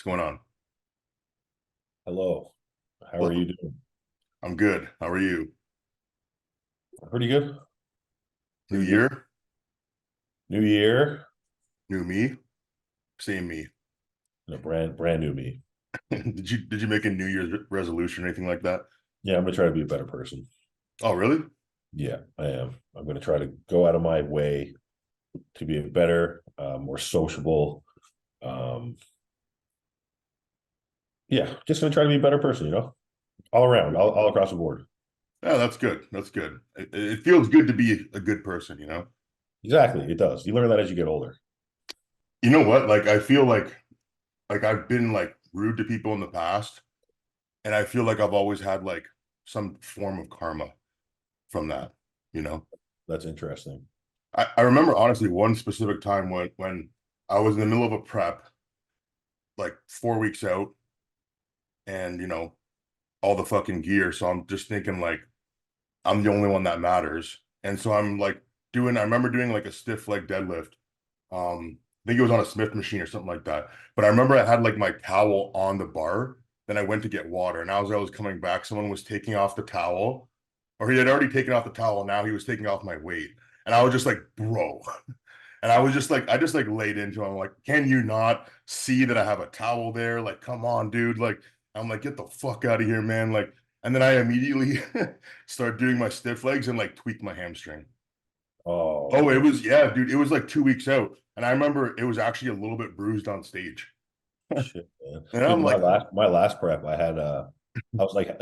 What's going on? Hello. How are Hello. you doing? I'm good. How are you? Pretty good. New Pretty good. year, New year. new me, same me. A brand new me. Did you make a New Year's resolution or anything like that? Yeah, I'm gonna try to be a better person. Oh, really? Yeah, I am. I'm gonna try to go out of my way to be a better, more sociable. Um, yeah, just gonna try to be a better person, all around, all across the board. Yeah, that's good. That's good. It feels good to be a good person, you know? Exactly, it does. You learn that as you get older. You know what? Like I feel like I've been like rude to people in the past, and I feel like I've always had like some form of karma from that, you know? That's interesting. I remember honestly one specific time when I was in the middle of a prep, like 4 weeks out, and all the fucking gear. So I'm just thinking like I'm the only one that matters. And so I'm like I remember doing like a stiff leg deadlift. I think it was on a Smith machine or something like that. But I remember I had like my towel on the bar. Then I went to get water. And as I was coming back, someone was taking off the towel, or he had already taken off the towel. And now he was taking off my weight. And I was just like, bro. And I was just like, I just like laid into him. Like, can you not see that I have a towel there? Like, come on, dude. Like, I'm like, get the fuck out of here, man. Like, and then I immediately start doing my stiff legs and like tweak my hamstring. Oh Oh, it man, was, yeah, dude. It was like 2 weeks out. And I remember it was actually a little bit bruised on stage. shit, man. And Dude, I'm my like, last prep, I was like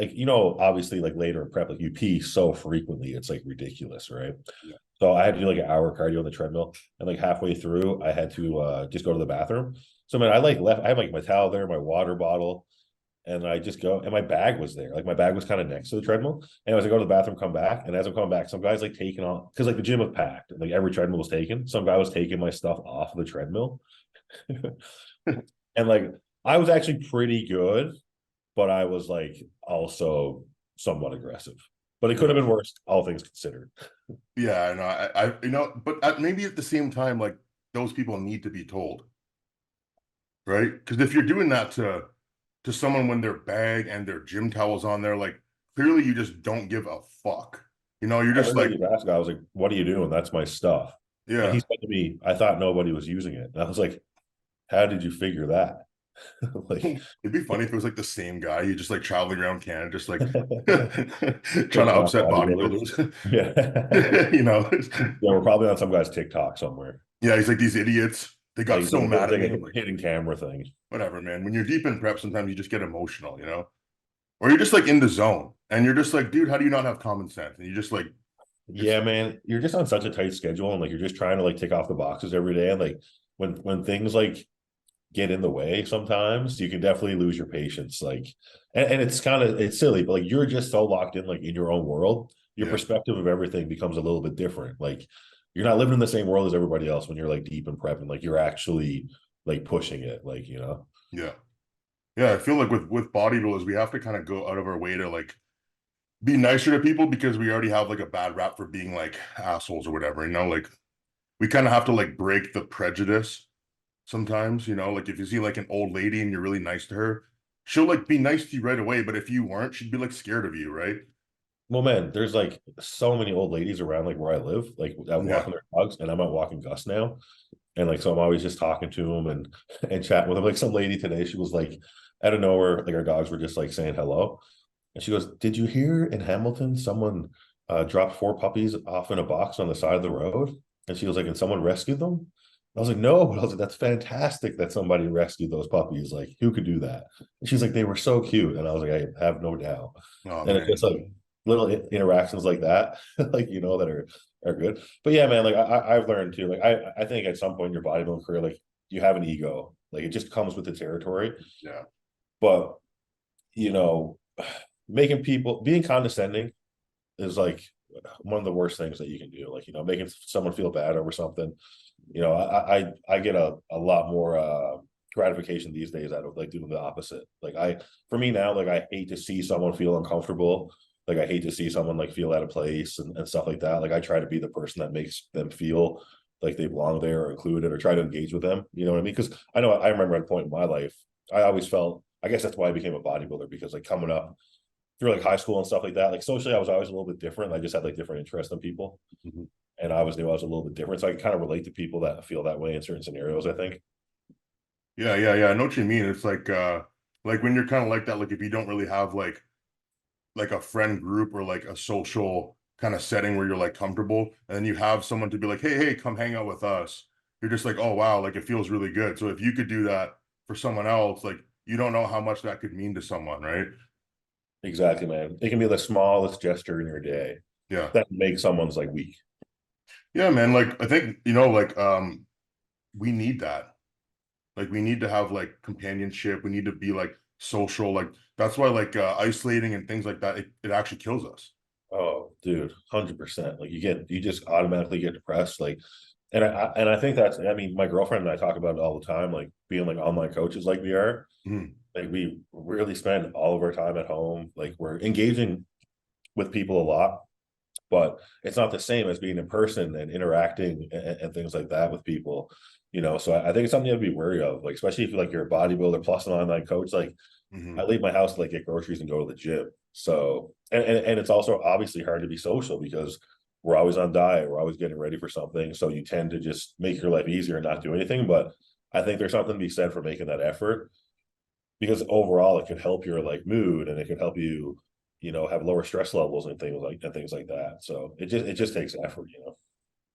obviously like later in prep, like you pee so frequently, it's like ridiculous, right? yeah, So I had to do like an hour cardio on the treadmill, and like halfway through, I had to just go to the bathroom. So man, I had like my towel there, my water bottle, and I just go, and my bag was there. Like my bag was kind of next to the treadmill. And as I go to the bathroom, come back, and as I'm coming back, some guys like taking off because like the gym was packed, like every treadmill was taken. Some guy was taking my stuff off of the treadmill, and like I was actually pretty good, but I was like also somewhat aggressive. But it could have yeah, been worse, all things considered. yeah. I know. But maybe at the same time, like those people need to be told, right? Because if you're doing that to someone when their bag and their gym towels on there, like clearly you just don't give a fuck. You're I just literally like, just asked the guy, I was like, what are you doing? That's my stuff. And he yeah. said to me, I thought nobody was using it. And I was like, how did you figure that? Like, It'd be funny if it was like the same guy. You just like traveling around Canada, just like trying to taking off upset bodybuilders. bodybuilders. Yeah. you know, Yeah, we're probably on some guy's TikTok somewhere. yeah, he's like these idiots. They got Like so doing mad it's at like me. a I'm like, hidden camera thing. whatever, man. When you're deep in prep, sometimes you just get emotional, or you're just like in the zone, and you're just like, dude, how do you not have common sense? And you just like, it's Yeah, man. You're just on such a tight schedule and like you're just trying to like tick off the boxes every day. And like when things like get in the way sometimes, you can definitely lose your patience. Like and it's silly, but like you're just so locked in like in your own world, your yeah, perspective of everything becomes a little bit different. Like you're not living in the same world as everybody else when you're like deep in prep and like you're actually like pushing it, like. yeah, yeah. I feel like with bodybuilders, we have to kind of go out of our way to like be nicer to people because we already have like a bad rap for being like assholes or whatever. Like we kind of have to like break the prejudice sometimes. Like if you see like an old lady and you're really nice to her, she'll like be nice to you right away. But if you weren't, she'd be like scared of you, right? Well, man, there's like so many old ladies around like where I live, like out Yeah. walking their dogs, and I'm out walking Gus now. And like so I'm always just talking to him and chatting with him. Like some lady today, she was like out of nowhere, like our dogs were just like saying hello. And she goes, did you hear in Hamilton someone dropped four puppies off in a box on the side of the road? And she was like, and someone rescued them? I was like, no, but I was like, that's fantastic that somebody rescued those puppies. Like, who could do that? And she's like, they were so cute. And I was like, I have no doubt. Oh And it's just man. like little interactions like that, like that are good. But yeah, man, like I've learned too. Like I think at some point in your bodybuilding career, like you have an ego. Like it just comes with the territory. Yeah. But you know, making people being condescending is like one of the worst things that you can do. Like, making someone feel bad over something. I get a lot more gratification these days out of like doing the opposite. Like for me now, like I hate to see someone feel uncomfortable. Like I hate to see someone like feel out of place and stuff like that. Like I try to be the person that makes them feel like they belong there or included or try to engage with them. You know what I mean? Because I know I remember at a point in my life I always felt, I guess that's why I became a bodybuilder, because like coming up through like high school and stuff like that, like socially, I was always a little bit different. I just had like different interests than people. Mhm. And I always knew I was a little bit different. So I can kind of relate to people that feel that way in certain scenarios, I think. Yeah, yeah, yeah. I know what you mean. It's like when you're kind of like that, like if you don't really have like a friend group or like a social kind of setting where you're like comfortable, and then you have someone to be like, hey, come hang out with us. You're just like, oh wow, like it feels really good. So if you could do that for someone else, like you don't know how much that could mean to someone, right? Exactly, man. It can be the smallest gesture in your day Yeah. that makes someone's like week. Yeah, man. Like I think, like we need that. Like we need to have like companionship. We need to be like social. Like that's why like isolating and things like that, it actually kills us. Oh, dude, 100%. Like you just automatically get depressed. Like, and I think that's, I mean, my girlfriend and I talk about it all the time, like being like online coaches like we are. Mhm. Like we really spend all of our time at home. Like we're engaging with people a lot, but it's not the same as being in person and interacting and things like that with people. So I think it's something you have to be wary of, like especially if you're a bodybuilder plus an online coach. Like I Mhm. leave my house to like get groceries and go to the gym. So and it's also obviously hard to be social because we're always on diet, we're always getting ready for something. So you tend to just make your life easier and not do anything. But I think there's something to be said for making that effort, because overall it could help your like mood, and it could help you, have lower stress levels and things like that. So it just takes effort.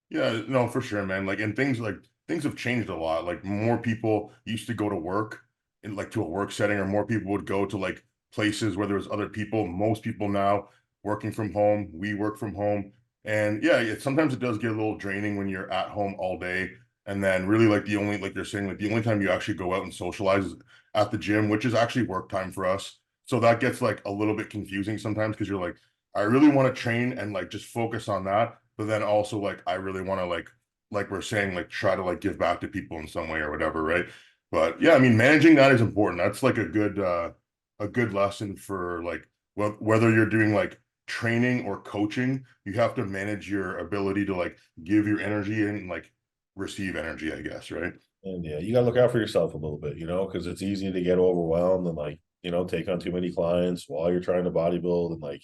Yeah, no, for sure, man. Like, and things have changed a lot. Like, more people used to go to work in like to a work setting, or more people would go to like places where there was other people. Most people now working from home. We work from home, and yeah, sometimes it does get a little draining when you're at home all day, and then really like the only like you're saying like the only time you actually go out and socialize is at the gym, which is actually work time for us. So that gets like a little bit confusing sometimes because you're like, I really want to train and like just focus on that, but then also like I really want to like we're saying like try to like give back to people in some way or whatever, right? But yeah, I mean managing that is important. That's like a good lesson for like whether you're doing like training or coaching, you have to manage your ability to like give your energy and like receive energy, I guess, right? And yeah, you got to look out for yourself a little bit, because it's easy to get overwhelmed and like, take on too many clients while you're trying to bodybuild, and like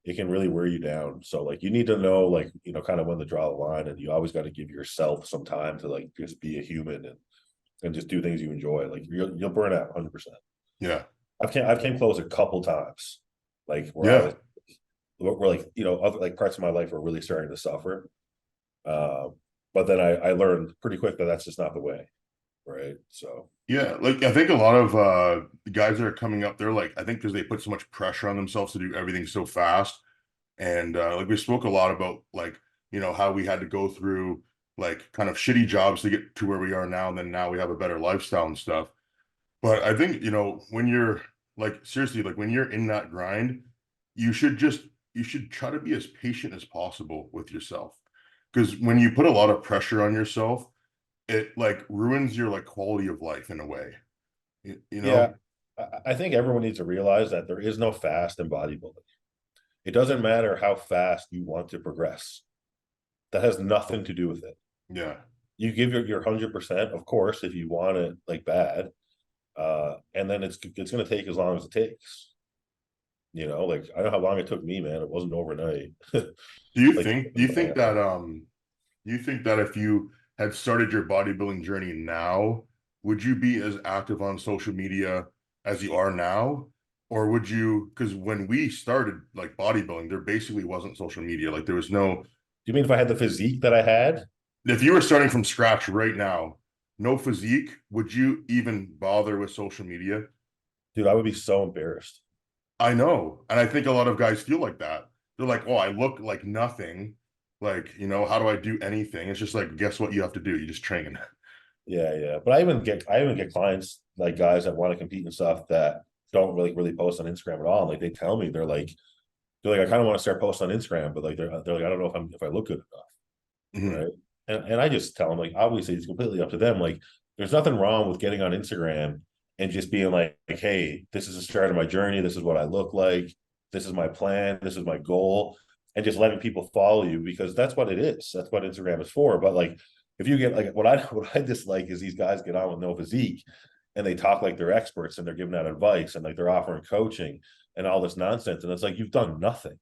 it can really wear you down. So like you need to know like, kind of when to draw the line, and you always got to give yourself some time to like just be a human and just do things you enjoy. Like you'll burn out 100%. Yeah. I've came close a couple times, like where I Yeah. was where like, other like parts of my life were really starting to suffer. Uh, but then I learned pretty quick that that's just not the way. Right. So Yeah, like I think a lot of the guys that are coming up, they're like, I think because they put so much pressure on themselves to do everything so fast. And like we spoke a lot about like, how we had to go through like kind of shitty jobs to get to where we are now, and then now we have a better lifestyle and stuff. But I think, when you're like seriously, like when you're in that grind, you should just you should try to be as patient as possible with yourself. Because when you put a lot of pressure on yourself, it like ruins your like quality of life in a way. You yeah, know? I think everyone needs to realize that there is no fast in bodybuilding. It doesn't matter how fast you want to progress. That has nothing to do with it. Yeah. You give your 100%, of course, if you want it like bad, and then it's going to take as long as it takes. Like I know how long it took me, man. It wasn't overnight. Like, Do you think that if you had started your bodybuilding journey now, would you be as active on social media as you are now? Or would you, because when we started like bodybuilding, there basically wasn't social media. Like there was no, do you mean if I had the physique that I had? if you were starting from scratch right now, no physique, would you even bother with social media? Dude, I would be so embarrassed. I know. And I think a lot of guys feel like that. They're like, oh, I look like nothing. Like, how do I do anything? It's just like, guess what you have to do? You just train. Yeah, yeah. But I even get clients, like guys that want to compete and stuff, that don't really post on Instagram at all. And like they tell me, they're like, I kind of want to start posting on Instagram, but like they're like, I don't know if I look good enough. Mhm. Right. And I just tell them, like, obviously it's completely up to them. Like there's nothing wrong with getting on Instagram and just being like, hey, this is the start of my journey, this is what I look like, this is my plan, this is my goal, and just letting people follow you, because that's what it is. That's what Instagram is for. But like if you get like what I what I dislike is these guys get on with no physique, and they talk like they're experts and they're giving out advice and like they're offering coaching and all this nonsense. And it's like, you've done nothing.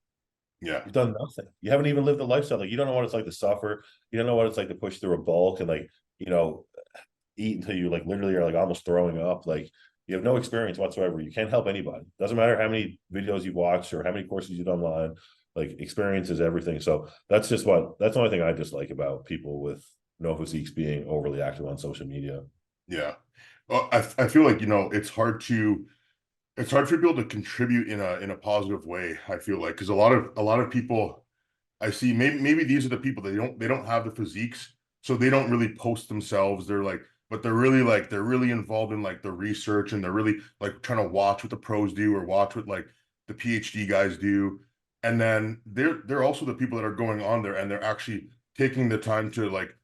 Yeah. You've done nothing. You haven't even lived the lifestyle. Like, you don't know what it's like to suffer. You don't know what it's like to push through a bulk and like, eat until you like literally are like almost throwing up. Like, you have no experience whatsoever. You can't help anybody. Doesn't matter how many videos you've watched or how many courses you've done online. Like, experience is everything. So that's the only thing I dislike about people with no physiques being overly active on social media. Yeah. Well, I feel like, it's hard for people to contribute in a positive way, I feel like, because a lot of people I see, maybe these are the people, they don't have the physiques, so they don't really post themselves. They're like, but they're really involved in like the research, and they're really like trying to watch what the pros do or watch what like the PhD guys do. And then they're also the people that are going on there and they're actually taking the time to like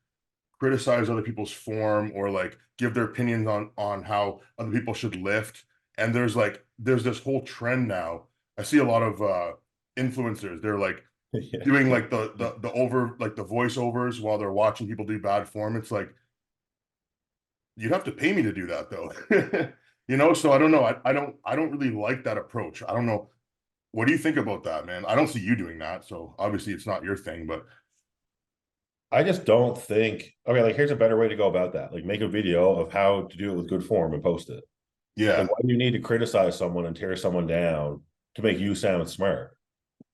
criticize other people's form or like give their opinions on how other people should lift. And there's this whole trend now. I see a lot of influencers. They're like Yeah. doing like the over like the voiceovers while they're watching people do bad form. It's like, you'd have to pay me to do that though. So I don't know. I don't really like that approach. I don't know. What do you think about that, man? I don't see you doing that, so obviously it's not your thing, but I just don't think, okay, like, here's a better way to go about that. Like, make a video of how to do it with good form and post it. yeah. Like, why do you need to criticize someone and tear someone down to make you sound smart?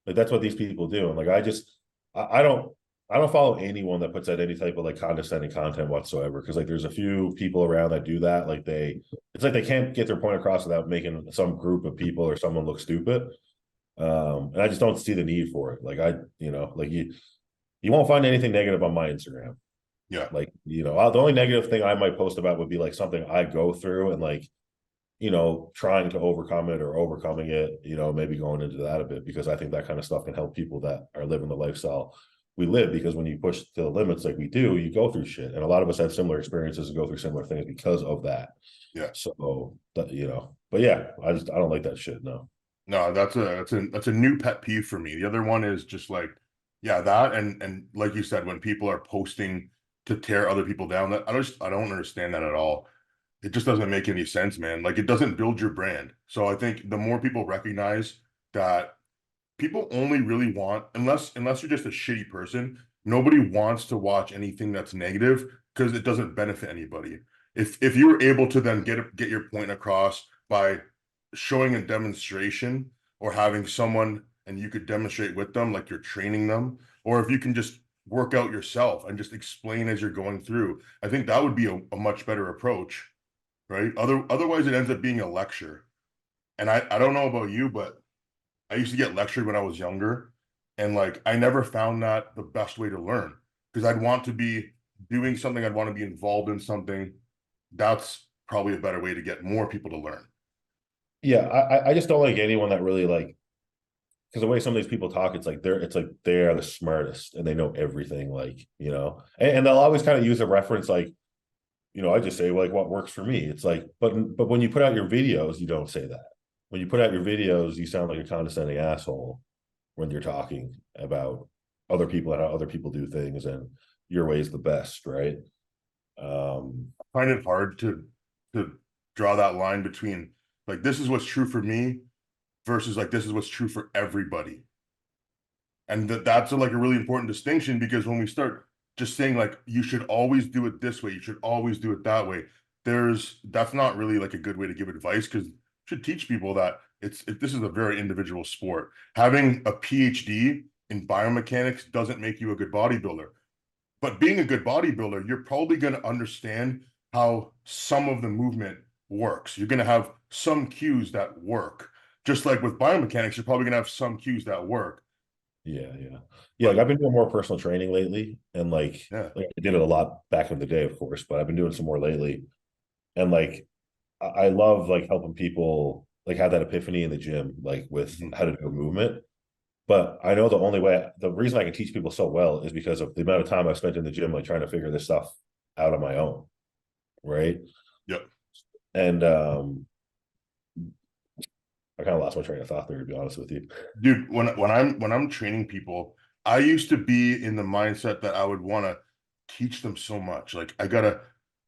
Like, that's what these people do. And like, I don't follow anyone that puts out any type of like condescending content whatsoever. Cause like, there's a few people around that do that. Like, it's like they can't get their point across without making some group of people or someone look stupid. And I just don't see the need for it. Like, like you won't find anything negative on my Instagram. Yeah. Like, the only negative thing I might post about would be like something I go through and like, trying to overcome it or overcoming it, maybe going into that a bit, because I think that kind of stuff can help people that are living the lifestyle we live. Because when you push to the limits like we do, you go through shit. And a lot of us have similar experiences and go through similar things because of that. Yeah. So but yeah, I don't like that shit. No. No, that's a new pet peeve for me. The other one is just like, yeah, that and like you said, when people are posting to tear other people down, that I don't understand that at all. It just doesn't make any sense, man. Like, it doesn't build your brand. So I think the more people recognize that people only really want, unless you're just a shitty person, nobody wants to watch anything that's negative because it doesn't benefit anybody. If you're able to then get your point across by showing a demonstration or having someone and you could demonstrate with them like you're training them, or if you can just work out yourself and just explain as you're going through, I think that would be a much better approach, right? Otherwise it ends up being a lecture. And I don't know about you, but I used to get lectured when I was younger, and like I never found that the best way to learn, because I'd want to be doing something, I'd want to be involved in something. That's probably a better way to get more people to learn. Yeah, I just don't like anyone that really like, because the way some of these people talk, it's like they are the smartest and they know everything, like, and they'll always kind of use a reference like, I just say like what works for me. It's like, but when you put out your videos, you don't say that. When you put out your videos, you sound like a condescending asshole when you're talking about other people and how other people do things, and your way is the best, right? I find it hard to draw that line between like this is what's true for me versus like this is what's true for everybody. And that's like a really important distinction, because when we start just saying like you should always do it this way, you should always do it that way, that's not really like a good way to give advice, because you should teach people that this is a very individual sport. Having a PhD in biomechanics doesn't make you a good bodybuilder. But being a good bodybuilder, you're probably going to understand how some of the movement works. You're going to have some cues that work. Just like with biomechanics, you're probably going to have some cues that work. Yeah. Like, But I've been doing more personal training lately, and yeah, like I did it a lot back in the day, of course, but I've been doing some more lately. And like, I love like helping people like have that epiphany in the gym, like with mhm. how to do a movement. But I know the reason I can teach people so well is because of the amount of time I've spent in the gym, like trying to figure this stuff out on my own, right? Yep. And I kind of lost my train of thought there, to be honest with you. Dude, when I'm training people, I used to be in the mindset that I would want to teach them so much. Like I gotta,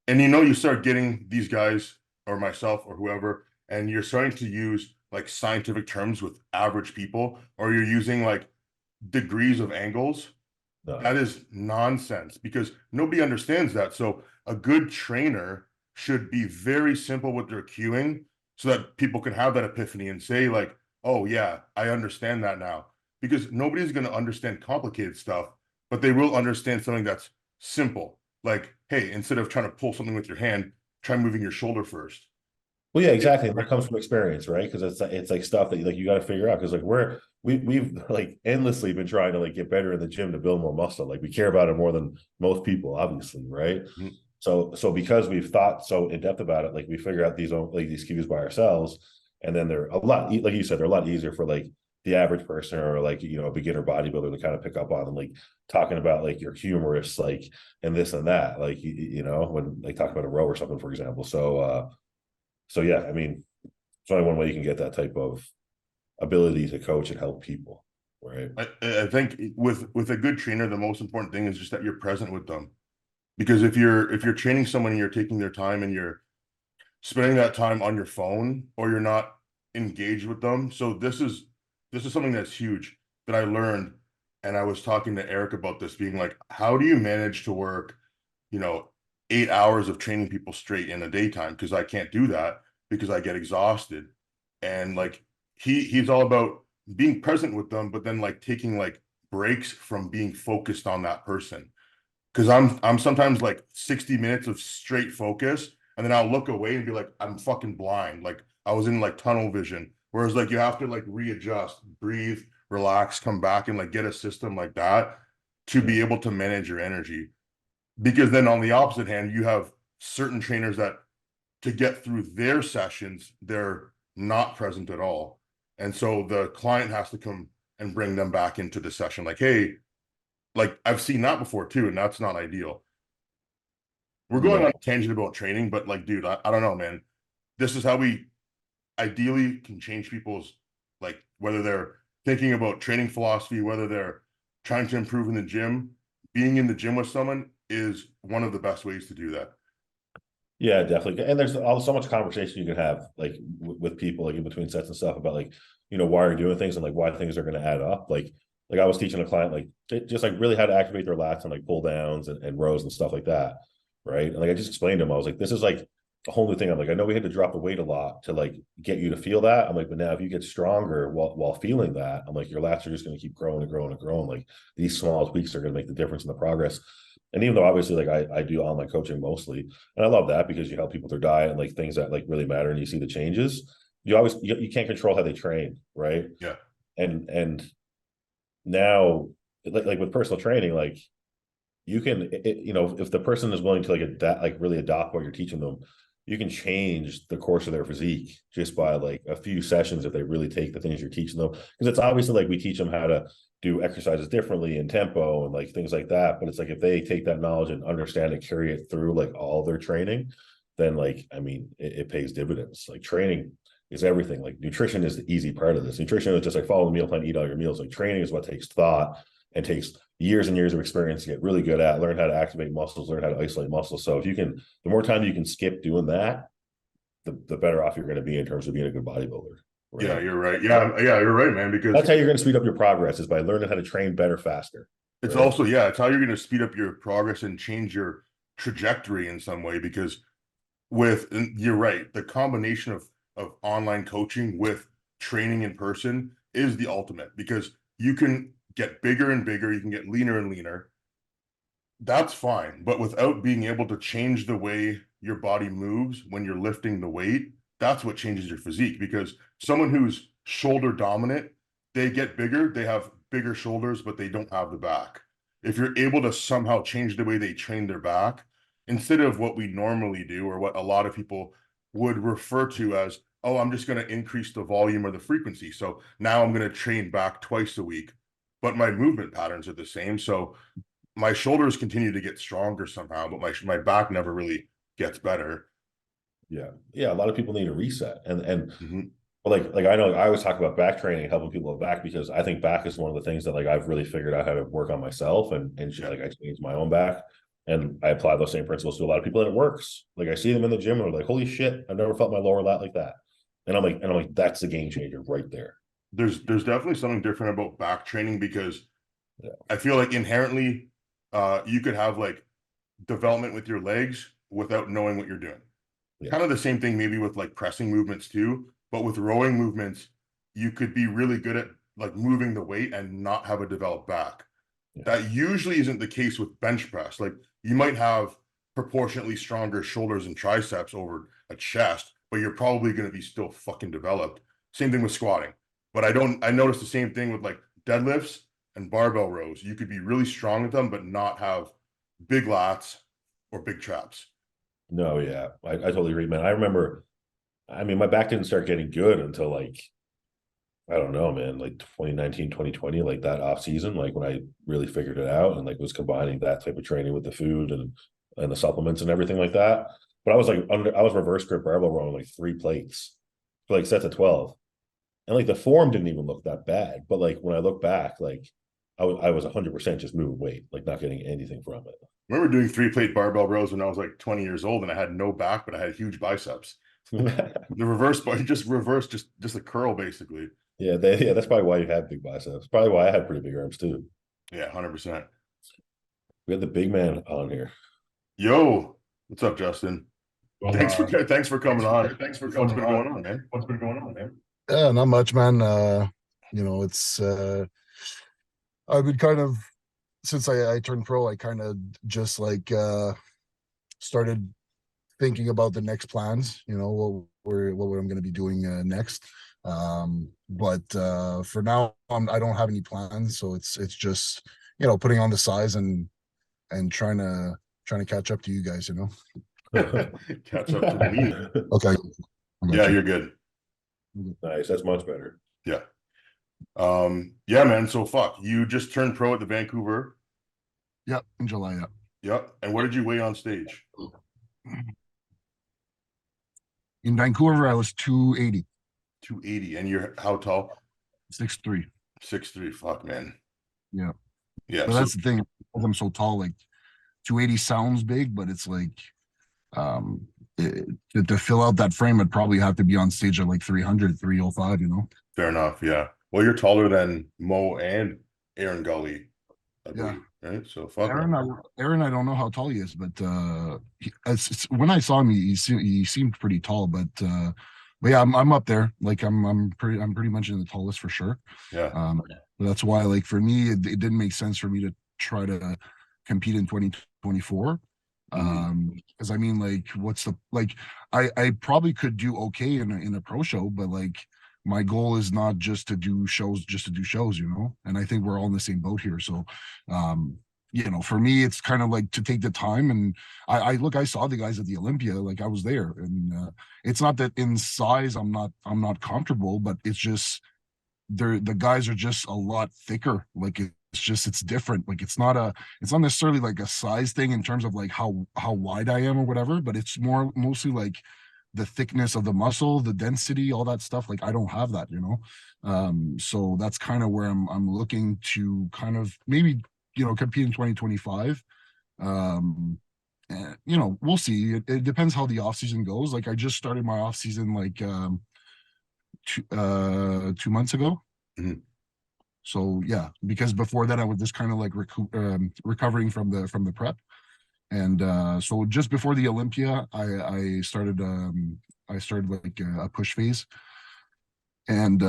and you start getting these guys or myself or whoever, and you're starting to use like scientific terms with average people, or you're using like degrees of angles, No. that is nonsense because nobody understands that. So a good trainer should be very simple with their cueing so that people can have that epiphany and say like, oh yeah, I understand that now. Because nobody's going to understand complicated stuff, but they will understand something that's simple. Like, hey, instead of trying to pull something with your hand, try moving your shoulder first. Well, yeah, exactly. And that comes from experience, right? Because it's like stuff that like you got to figure out. Because like we've like endlessly been trying to like get better in the gym to build more muscle. Like we care about it more than most people, obviously, right? Mhm. So because we've thought so in depth about it, like we figure out these cues by ourselves, and then they're a lot, like you said, they're a lot easier for like the average person or like a beginner bodybuilder to kind of pick up on, and like talking about like your humorous like and this and that, like when like talk about a row or something, for example. So yeah, I mean, it's only one way you can get that type of ability to coach and help people, right? I think with a good trainer, the most important thing is just that you're present with them. Because if you're training someone and you're taking their time and you're spending that time on your phone or you're not engaged with them. So this is something that's huge that I learned. And I was talking to Eric about this being like, how do you manage to work, you know, 8 hours of training people straight in a daytime? Because I can't do that because I get exhausted. And like he's all about being present with them, but then like taking like breaks from being focused on that person because I'm sometimes like 60 minutes of straight focus, and then I'll look away and be like, I'm fucking blind. Like I was in like tunnel vision. Whereas like you have to like readjust, breathe, relax, come back and like get a system like that to Yeah. be able to manage your energy. Because then on the opposite hand, you have certain trainers that to get through their sessions, they're not present at all. And so the client has to come and bring them back into the session like, hey, like I've seen that before too, and that's not ideal. We're going Yeah. on a tangent about training, but like, dude, I don't know, man. This is how we ideally can change people's like whether they're thinking about training philosophy, whether they're trying to improve in the gym. Being in the gym with someone is one of the best ways to do that. Yeah, definitely. And there's all so much conversation you can have like with people like in between sets and stuff about like, why you're doing things and like why things are going to add up. Like I was teaching a client like just like really how to activate their lats and like pull downs and rows and stuff like that. Right. And like I just explained to him, I was like, this is like a whole new thing. I'm like, I know we had to drop the weight a lot to like get you to feel that. I'm like, but now if you get stronger while feeling that, I'm like, your lats are just going to keep growing and growing and growing. Like these small tweaks are going to make the difference in the progress. And even though obviously like I do online coaching mostly, and I love that because you help people with their diet and like things that like really matter and you see the changes. You can't control how they train, right? Yeah. And now like with personal training, like you can if the person is willing to like adapt, like really adopt what you're teaching them, you can change the course of their physique just by like a few sessions if they really take the things you're teaching them, because it's obviously like we teach them how to do exercises differently in tempo and like things like that, but it's like if they take that knowledge and understand and carry it through like all their training, then like I mean it pays dividends. Like training is everything. Like nutrition is the easy part of this. Nutrition is just like follow the meal plan, eat all your meals. Like training is what takes thought and takes years and years of experience to get really good at, learn how to activate muscles, learn how to isolate muscles. So if you can, the more time you can skip doing that, the better off you're going to be in terms of being a good bodybuilder. Yeah, Right. you're right. Yeah, you're right, man. Because That's how you're going to speed up your progress, is by learning how to train better, faster. it's Right. also, yeah, it's how you're going to speed up your progress and change your trajectory in some way. Because and you're right, the combination of online coaching with training in person is the ultimate because you can get bigger and bigger, you can get leaner and leaner. That's fine, but without being able to change the way your body moves when you're lifting the weight, that's what changes your physique. Because someone who's shoulder dominant, they get bigger, they have bigger shoulders, but they don't have the back. If you're able to somehow change the way they train their back, instead of what we normally do, or what a lot of people would refer to as, oh, I'm just going to increase the volume or the frequency. So now I'm going to train back twice a week, but my movement patterns are the same. So my shoulders continue to get stronger somehow, but my back never really gets better. Yeah. Yeah. A lot of people need a reset. And Mhm. like I know I always talk about back training and helping people with back, because I think back is one of the things that like I've really figured out how to work on myself, and Yeah. like I changed my own back. And I apply those same principles to a lot of people, and it works. Like I see them in the gym, and they're like, "Holy shit, I've never felt my lower lat like that." And I'm like, that's the game changer right there. There's definitely something different about back training because Yeah. I feel like inherently you could have like development with your legs without knowing what you're doing. Yeah. Kind of the same thing maybe with like pressing movements too, but with rowing movements, you could be really good at like moving the weight and not have a developed back. Yeah. That usually isn't the case with bench press. Like you might have proportionately stronger shoulders and triceps over a chest, but you're probably going to be still fucking developed. Same thing with squatting. But I noticed the same thing with like deadlifts and barbell rows. You could be really strong at them, but not have big lats or big traps. No, yeah, I totally agree, man. I remember, I mean, my back didn't start getting good until like, I don't know, man, like 2019, 2020, like that off season, like when I really figured it out and like was combining that type of training with the food and the supplements and everything like that. But I was like I was reverse grip barbell rowing like 3 plates for like sets of 12. And like the form didn't even look that bad. But like when I look back, like I was 100% just moving weight, like not getting anything from it. I remember doing 3-plate barbell rows when I was like 20 years old and I had no back, but I had huge biceps. The reverse bar, just reverse, just a curl basically. Yeah, that's probably why you had big biceps. Probably why I had pretty big arms too. Yeah, 100%. We had the big man on here. Yo, what's up, Justin? Well, Thanks for coming on. thanks for What's coming been on. going on, man? What's been going on, man? Yeah, not much, man. It's I've been kind of since I turned pro, I kind of just like started thinking about the next plans, what I'm going to be doing next. But for now, I don't have any plans, so it's just putting on the size and trying to catch up to you guys. Catch up to me. Okay. Yeah, you're good. Nice, that's much better. Yeah. Yeah, man. So fuck, you just turned pro at the Vancouver. Yep, in July. Yeah. Yep. And what did you weigh on stage? In Vancouver, I was 280. 280. And you're how tall? 6'3". 6'3". Fuck, man. Yeah. Yeah. But that's the thing. I'm so tall, like 280 sounds big, but it's like to fill out that frame, I'd probably have to be on stage at like 300, 305, fair enough. Yeah. Well, you're taller than Mo and Aaron Gully, I Yeah. believe. Right. So fuck. Aaron, I don't know how tall he is, but when I saw him, he seemed pretty tall. But yeah, I'm up there. Like I'm pretty much in the tallest for sure. Yeah. That's why, like for me, it didn't make sense for me to try to compete in 2024. Because I mean, like, what's the like? I probably could do okay in a pro show, but like my goal is not just to do shows, and I think we're all in the same boat here. So for me, it's kind of like to take the time. And I saw the guys at the Olympia, like I was there, and it's not that in size I'm not comfortable, but it's just the guys are just a lot thicker. Like it's different. Like it's not necessarily like a size thing in terms of like how wide I am or whatever, but it's mostly like the thickness of the muscle, the density, all that stuff. Like I don't have that, so that's kind of where I'm looking to kind of maybe compete in 2025. And, we'll see. It depends how the off season goes. Like I just started my off season like 2 months ago. Mm-hmm. So yeah, because before that I was just kind of like recovering from the prep. And so just before the Olympia, I started like a push phase. And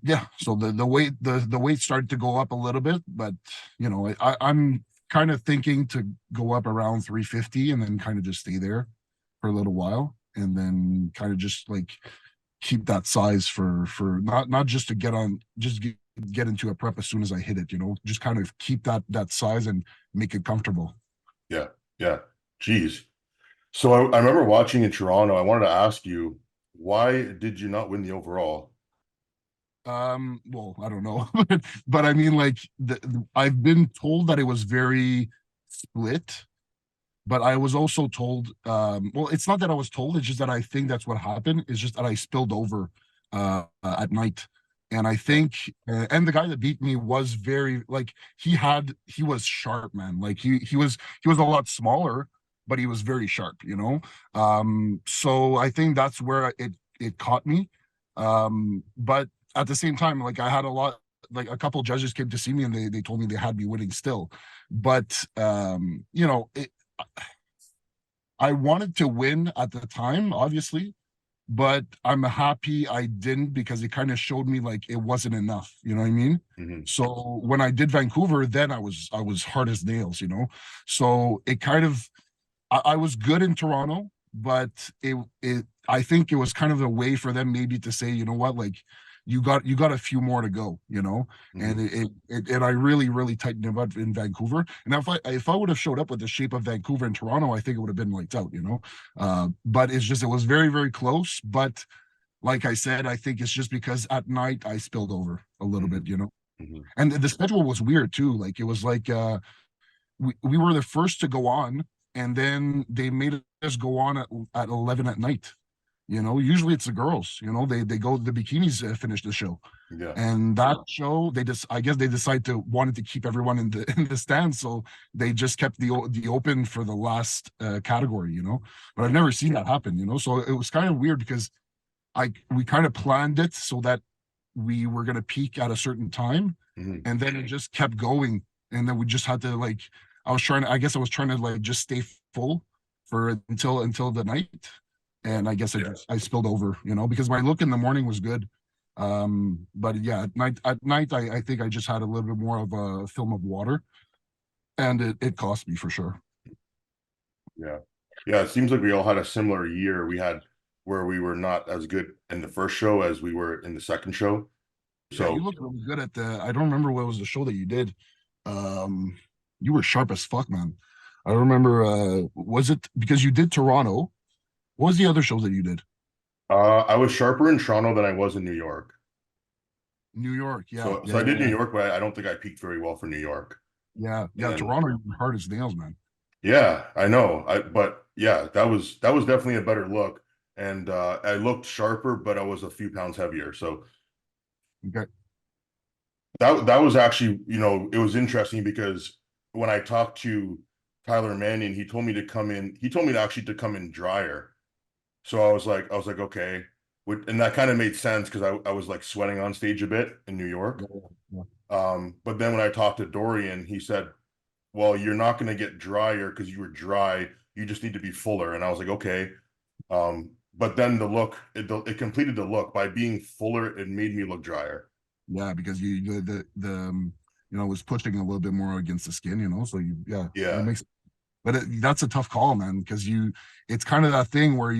yeah, so the weight started to go up a little bit, but I'm kind of thinking to go up around 350 and then kind of just stay there for a little while, and then kind of just like keep that size for not just to get into a prep as soon as I hit it, just kind of keep that size and make it comfortable. Yeah. Yeah. Jeez. So I remember watching in Toronto. I wanted to ask you, why did you not win the overall? Well, I don't know, but I mean, like I've been told that it was very split, but I was also told, well, it's not that I was told, it's just that I think that's what happened. It's just that I spilled over at night, And I think, and the guy that beat me was very like he was sharp, man. Like he was a lot smaller, but he was very sharp, you know. So I think that's where it caught me. But at the same time, like I had a lot, like a couple judges came to see me and they told me they had me winning still, but you know, I wanted to win at the time, obviously, but I'm happy I didn't because it kind of showed me like it wasn't enough. You know what I mean? Mhm. So when I did Vancouver, then I was hard as nails, you know. So it kind of I was good in Toronto, but it I think it was kind of a way for them maybe to say, you know what, like you got a few more to go, you know, and Mhm. and I really tightened him up in Vancouver. And if I would have showed up with the shape of Vancouver and Toronto, I think it would have been lights out, you know. But it's just it was very close. But like I said, I think it's just because at night I spilled over a little Mhm. bit, you know. Mhm. And the schedule was weird too. Like it was like we were the first to go on, and then they made us go on at 11 at night. You know, usually it's the girls, you know, they go, the bikinis finish the show. Yeah. And that show, they just, I guess they decided to wanted to keep everyone in the in the stands, so they just kept the open for the last category, you know. But I've never seen that happen, you know. So it was kind of weird because we kind of planned it so that we were going to peak at a certain time, Mhm. and then it just kept going, and then we just had to like I was trying to like just stay full for until the night, and I guess I spilled over, you know, because my look in the morning was good, but yeah, at night I think I just had a little bit more of a film of water, and it cost me for sure. Yeah. Yeah. It seems like we all had a similar year. We had where we were not as good in the first show as we were in the second show. Yeah, you So looked really good at the. I don't remember what was the show that you did. Um, you were sharp as fuck, man. I remember. Was it because you did Toronto? What was the other shows that you did? I was sharper in Toronto than I was in New York. New York. Yeah, So yeah, I yeah, did New yeah, York, but I don't think I peaked very well for New York. yeah, And yeah. then Toronto, you were hard as nails, man. yeah, I know. But yeah, that was definitely a better look. And I looked sharper, but I was a few pounds heavier. So Okay. that was actually, it was interesting because when I talked to Tyler Manning, he told me to come in, he told me to actually to come in drier. So I was like, okay. And that kind of made sense because I was like sweating on stage a bit in New Yeah, York. yeah, But then when I talked to Dorian, he said, well, you're not going to get drier because you were dry. You just need to be fuller. And I was like, okay. But then the look, it completed the look by being fuller. It made me look drier. yeah. Because you know, was pushing a little bit more against the skin, you know. So yeah, that Yeah. makes. But that's a tough call, man, because it's kind of that thing where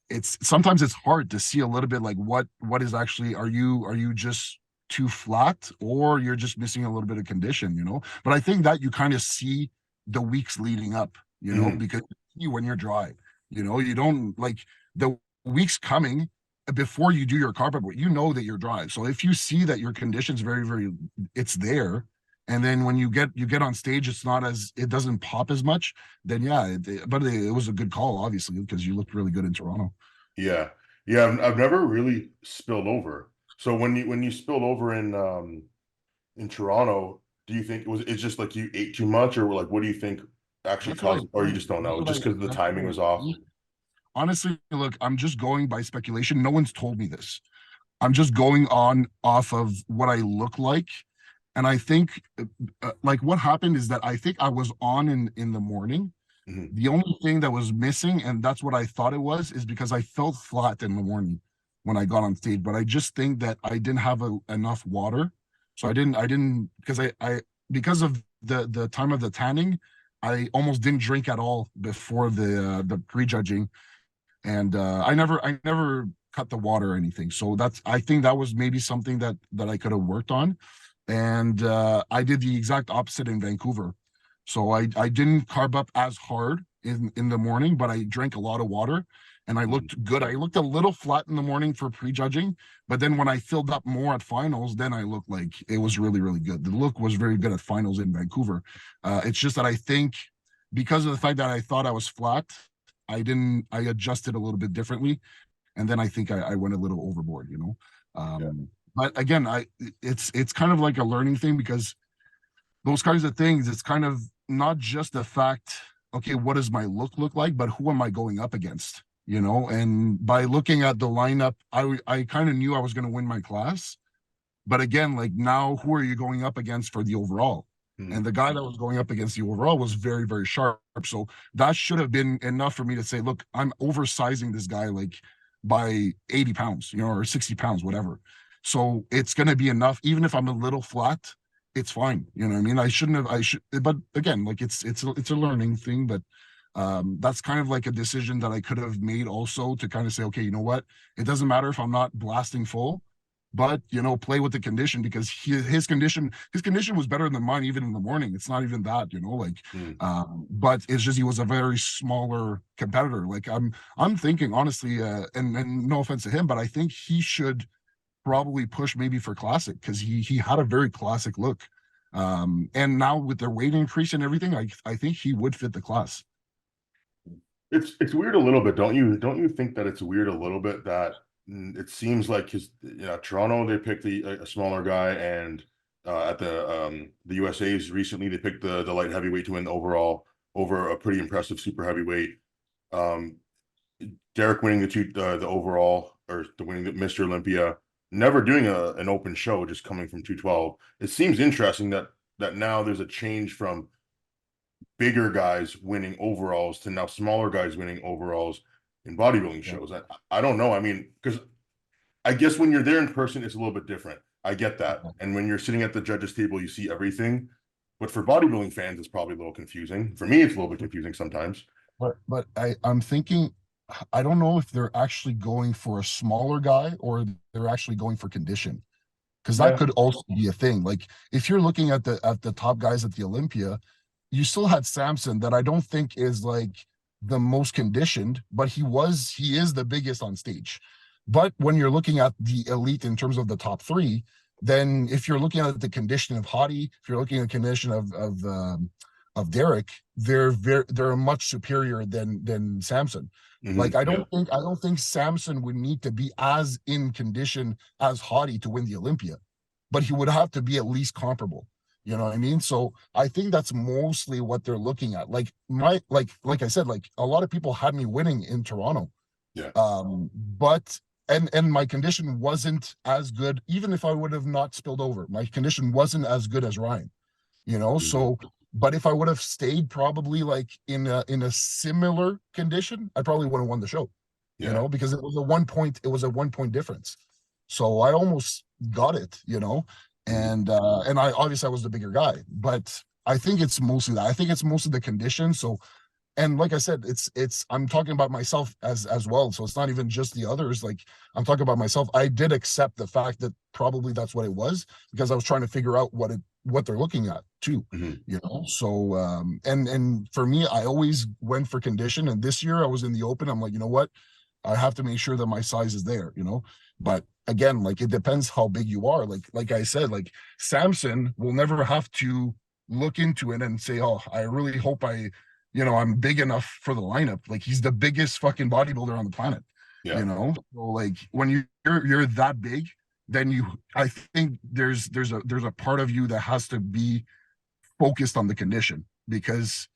it's sometimes it's hard to see a little bit like what is actually, are you just too flat, or you're just missing a little bit of condition, you know. But I think that you kind of see the weeks leading up, you know, Mhm. because when you're dry, you know, you don't like the weeks coming before you do your carpet work, you know that you're dry. So if you see that your condition's very it's there, and then when you get on stage, it doesn't pop as much, then yeah, but it was a good call, obviously, because you looked really good in Toronto. Yeah. Yeah. I've never really spilled over. So when you spilled over in Toronto, do you think it's just like you ate too much, or like what do you think actually That's what I caused, or you think. just don't That's know, what I just because the that's timing what was I off? think. Honestly, look, I'm just going by speculation. No one's told me this. I'm just going on off of what I look like. And I think like what happened is that I think I was on in the morning. Mhm. The only thing that was missing, and that's what I thought it was, is because I felt flat in the morning when I got on stage. But I just think that I didn't have enough water. So I didn't because because of the time of the tanning, I almost didn't drink at all before the prejudging, and I never cut the water or anything. So I think that was maybe something that I could have worked on, and I did the exact opposite in Vancouver. So I didn't carb up as hard in the morning, but I drank a lot of water, and I Mhm. looked good. I looked a little flat in the morning for prejudging, but then when I filled up more at finals, then I looked like it was really good. The look was very good at finals in Vancouver. It's just that I think because of the fact that I thought I was flat, I didn't. I adjusted a little bit differently, and then I think I went a little overboard, you know. But again, it's kind of like a learning thing, because those kinds of things, it's kind of not just the fact, okay, what does my look like, but who am I going up against, you know? And by looking at the lineup, I kind of knew I was going to win my class. But again, like now, who are you going up against for the overall? And the guy that was going up against the overall was very, very sharp. So that should have been enough for me to say, look, I'm oversizing this guy like by 80 pounds, you know, or 60 pounds, whatever. So it's going to be enough. Even if I'm a little flat, it's fine. You know what I mean? I shouldn't have, I should, but again, like it's a learning thing, but that's kind of like a decision that I could have made also, to kind of say, okay, you know what? It doesn't matter if I'm not blasting full, but you know, play with the condition, because his condition was better than mine even in the morning. It's not even that, you know, like but it's just he was a very smaller competitor. Like I'm thinking honestly, and no offense to him, but I think he should probably push maybe for classic, because he had a very classic look. And now with their weight increase and everything, I think he would fit the class. It's weird a little bit, don't you think that it's weird a little bit that it seems like Toronto, they picked a smaller guy, and at the USA's recently they picked the light heavyweight to win the overall over a pretty impressive super heavyweight. Derek winning the overall, or the winning the Mr. Olympia, never doing an open show, just coming from 212. It seems interesting that now there's a change from bigger guys winning overalls to now smaller guys winning overalls in bodybuilding shows. I don't know. I mean, because I guess when you're there in person, it's a little bit different. I get that. And when you're sitting at the judges table, you see everything. But for bodybuilding fans, it's probably a little confusing. For me, it's a little bit confusing sometimes. But I'm thinking, I don't know if they're actually going for a smaller guy or they're actually going for condition, because that could also be a thing. Like if you're looking at the top guys at the Olympia, you still had Samson, that I don't think is like the most conditioned, but he is the biggest on stage. But when you're looking at the elite in terms of the top three, then if you're looking at the condition of Hottie, if you're looking at the condition of Derek, they're much superior than Samson. Like I don't think Samson would need to be as in condition as Hottie to win the Olympia, but he would have to be at least comparable. You know what I mean? So I think that's mostly what they're looking at. Like like I said, like a lot of people had me winning in Toronto. But and my condition wasn't as good, even if I would have not spilled over. My condition wasn't as good as Ryan, you know. So but if I would have stayed probably like in a similar condition, I probably would have won the show. You know, because it was a 1 point difference. So I almost got it, you know. And I obviously I was the bigger guy, but I think it's mostly that. I think it's mostly the condition. So, and like I said, it's I'm talking about myself as well. So it's not even just the others. Like I'm talking about myself. I did accept the fact that probably that's what it was, because I was trying to figure out what they're looking at too, you know. So and for me, I always went for condition. And this year I was in the open. I'm like, you know what? I have to make sure that my size is there, you know. But again, like it depends how big you are. Like I said, like Samson will never have to look into it and say, oh, I really hope I'm big enough for the lineup. Like he's the biggest fucking bodybuilder on the planet. You know. So like when you're that big, then I think there's a part of you that has to be focused on the condition, because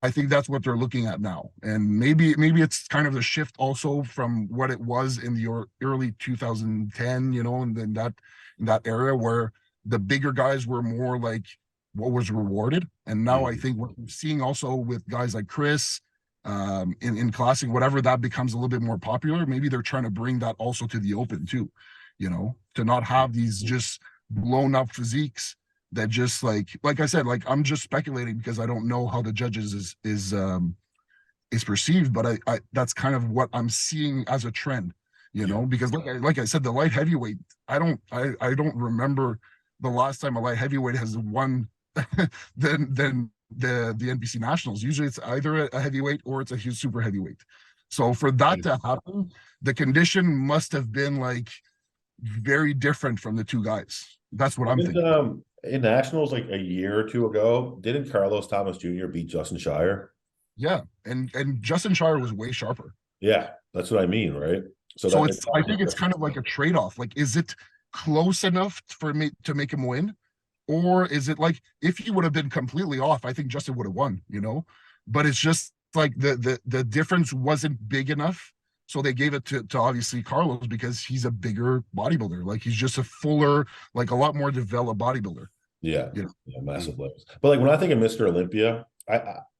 I think that's what they're looking at now. And maybe it's kind of a shift also from what it was in the early 2010, you know, and then in that era where the bigger guys were more like what was rewarded. And now I think what we're seeing also with guys like Chris, in classic, whatever, that becomes a little bit more popular. Maybe they're trying to bring that also to the open too, you know, to not have these just blown up physiques that just like I said, like I'm just speculating because I don't know how the judges is perceived, but I that's kind of what I'm seeing as a trend, you know, because like I said, the light heavyweight, I don't remember the last time a light heavyweight has won than the NBC Nationals. Usually it's either a heavyweight or it's a huge super heavyweight. So for that to happen, the condition must have been like very different from the two guys. That's what I'm thinking. In Nationals, like a year or two ago, didn't Carlos Thomas Jr. beat Justin Shire? Yeah, and Justin Shire was way sharper. Yeah, that's what I mean, right? So So that it's, I think it's kind of like a trade-off. Like, is it close enough for me to make him win? Or is it like, if he would have been completely off, I think Justin would have won, you know? But it's just like the difference wasn't big enough. So they gave it to obviously Carlos because he's a bigger bodybuilder. Like he's just a fuller, like a lot more developed bodybuilder. yeah, You know? yeah, massive lips. But like when I think of Mr. Olympia,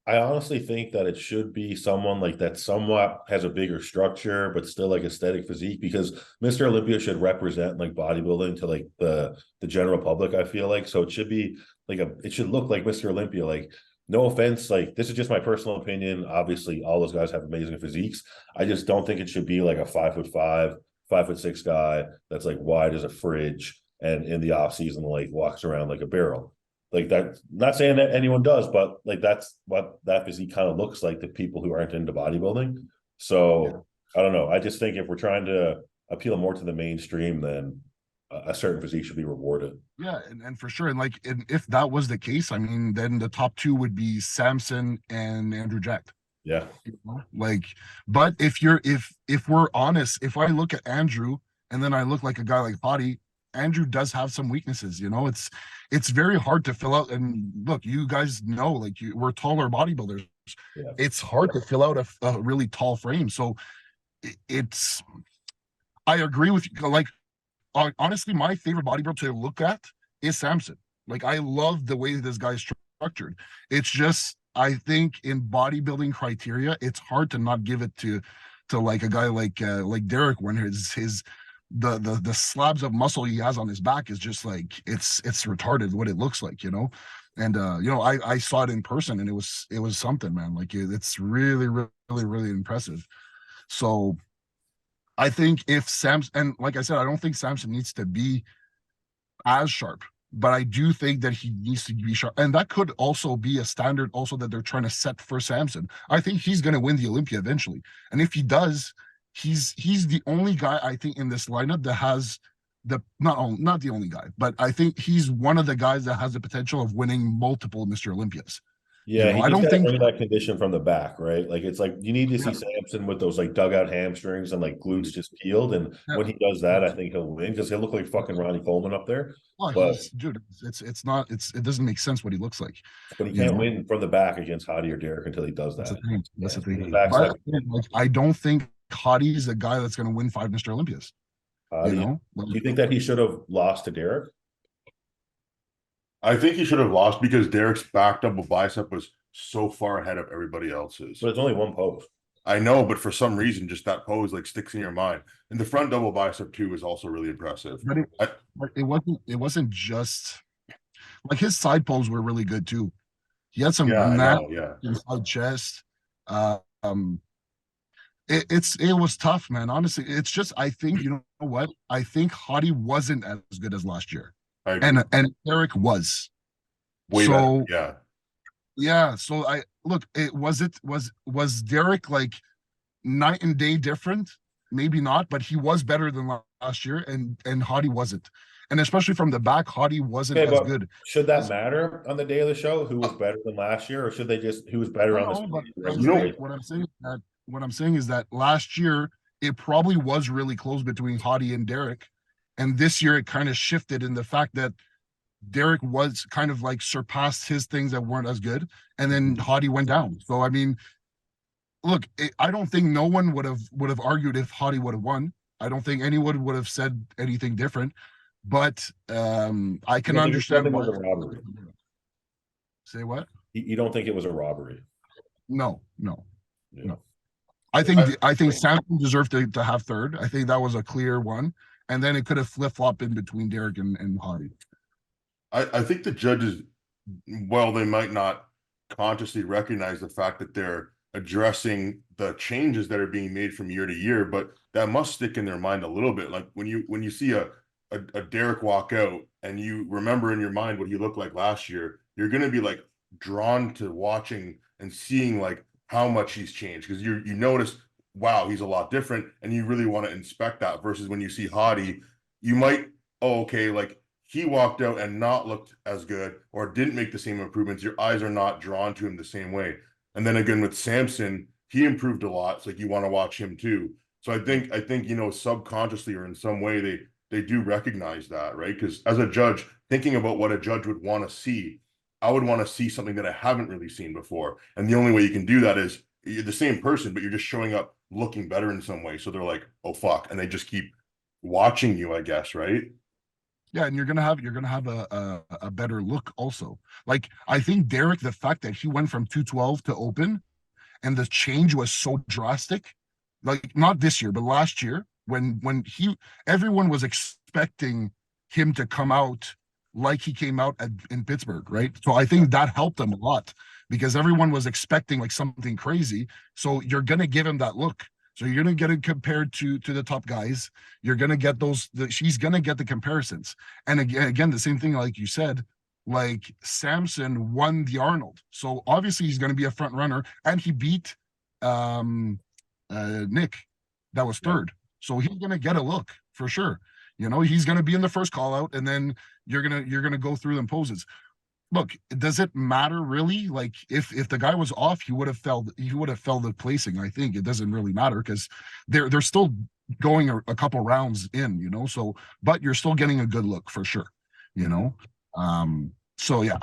I honestly think that it should be someone like that somewhat has a bigger structure, but still like aesthetic physique, because Mr. Olympia should represent like bodybuilding to like the general public, I feel like. So it should be like it should look like Mr. Olympia. Like, no offense, like this is just my personal opinion. Obviously, all those guys have amazing physiques. I just don't think it should be like a 5'5", 5'6" guy that's like wide as a fridge and in the off season like walks around like a barrel. Like that, not saying that anyone does, but like that's what that physique kind of looks like to people who aren't into bodybuilding. So I don't know. I just think if we're trying to appeal more to the mainstream, then a certain physique should be rewarded. Yeah, and for sure. And like, and if that was the case, I mean, then the top two would be Samson and Andrew Jack. Yeah. You know? Like, but if we're honest, if I look at Andrew and then I look like a guy like Hottie, Andrew does have some weaknesses. You know, it's very hard to fill out. And look, you guys know, like we're taller bodybuilders. Yeah. It's hard to fill out a really tall frame. So it's, I agree with you. Like, honestly, my favorite bodybuilder to look at is Samson. Like, I love the way this guy's structured. It's just, I think in bodybuilding criteria, it's hard to not give it to like a guy like Derek, when the slabs of muscle he has on his back is just like it's retarded what it looks like, you know. And you know, I saw it in person and it was something, man. Like it's really, really, really impressive. So I think if Samson, and like I said, I don't think Samson needs to be as sharp, but I do think that he needs to be sharp. And that could also be a standard also that they're trying to set for Samson. I think he's going to win the Olympia eventually. And if he does, he's the only guy I think in this lineup that has the not the only guy, but I think he's one of the guys that has the potential of winning multiple Mr. Olympias. Yeah, You know, he I just don't got to think bring that condition from the back, right? Like it's like you need to see Samson with those like dugout hamstrings and like glutes just peeled. And when he does that, I think he'll win because he'll look like fucking Ronnie Coleman up there. oh, But he's dude, it's not it doesn't make sense what he looks like. he You can't know, win from the back against Hottie or Derek until he does that's that. the thing. That's the The thing. back's But like like, I don't think Hottie is a guy that's going to win 5 Mr. Olympias. You Hottie. know, Do you think that he should have lost to Derek? I think he should have lost because Derek's back double bicep was so far ahead of everybody else's. But it's only one pose. I know, but for some reason, just that pose like sticks in your mind. And the front double bicep too is also really impressive. but it wasn't just like his side pose were really good too. He had some Yeah, I gnat know, yeah. inside chest. Um, it was tough, man. Honestly, it's just I think you know what I think Hottie wasn't as good as last year, I agree. and Eric was. Way So better. Yeah. yeah, so I look. Was Derek like night and day different? Maybe not, but he was better than last year, and Hottie wasn't. And especially from the back, Hottie wasn't Okay, as but good. should that matter on the day of the show? Who was better than last year, or should they just who was better on No, but the You know, what I'm saying is that last year it probably was really close between Hottie and Derek, and this year it kind of shifted in the fact that Derek was kind of like surpassed his things that weren't as good, and then Hottie went down. So I mean, look, I don't think no one would have argued if Hottie would have won. I don't think anyone would have said anything different. But I can understand why. It was a robbery. Say what? You don't think it was a robbery? No. Yeah. I think Samson deserved to have third. I think that was a clear one, and then it could have flip flopped in between Derek and Hottie. I think the judges, well, they might not consciously recognize the fact that they're addressing the changes that are being made from year to year, but that must stick in their mind a little bit. Like when you see a Derek walk out and you remember in your mind what he looked like last year, you're going to be like drawn to watching and seeing like how much he's changed because you notice, wow, he's a lot different, and you really want to inspect that. Versus when you see Hottie, you might, oh, okay, like he walked out and not looked as good or didn't make the same improvements. Your eyes are not drawn to him the same way. And then again with Samson, he improved a lot. It's like you want to watch him too. So I think, you know, subconsciously or in some way they do recognize that, right? Because as a judge, thinking about what a judge would want to see, I would want to see something that I haven't really seen before. And the only way you can do that is you're the same person, but you're just showing up looking better in some way. So they're like, oh fuck. And they just keep watching you, I guess, right? Yeah, and you're gonna have a better look also. Like I think Derek, the fact that he went from 212 to open and the change was so drastic, like not this year, but last year when he everyone was expecting him to come out like he came out in Pittsburgh, right? So I think that helped him a lot because everyone was expecting like something crazy. So you're gonna give him that look. So you're gonna get it compared to the top guys. You're gonna get she's gonna get the comparisons. And again, the same thing like you said, like Samson won the Arnold. So obviously he's gonna be a front runner, and he beat Nick, that was third. So he's gonna get a look for sure. You know, he's gonna be in the first call out, and then you're gonna go through them poses. Look, does it matter really? Like if the guy was off, he would have felt the placing. I think it doesn't really matter because they're still going a couple rounds in, you know. So, but you're still getting a good look for sure, you know. So yeah,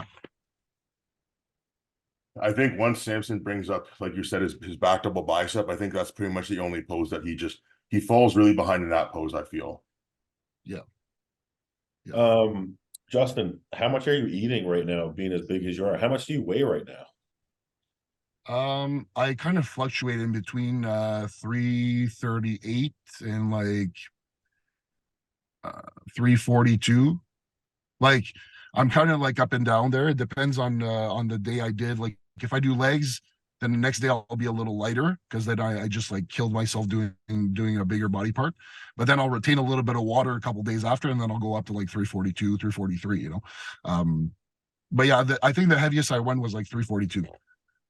I think once Samson brings up, like you said, his back double bicep, I think that's pretty much the only pose that he falls really behind in that pose, I feel. yeah, yeah. Justin, how much are you eating right now, being as big as you are? How much do you weigh right now? I kind of fluctuate in between 338 and like 342. Like I'm kind of like up and down there. It depends on the day I did. Like if I do legs, then the next day I'll be a little lighter because then I just like killed myself doing a bigger body part. But then I'll retain a little bit of water a couple days after, and then I'll go up to like 342, 343, you know. But yeah, I think the heaviest I went was like 342.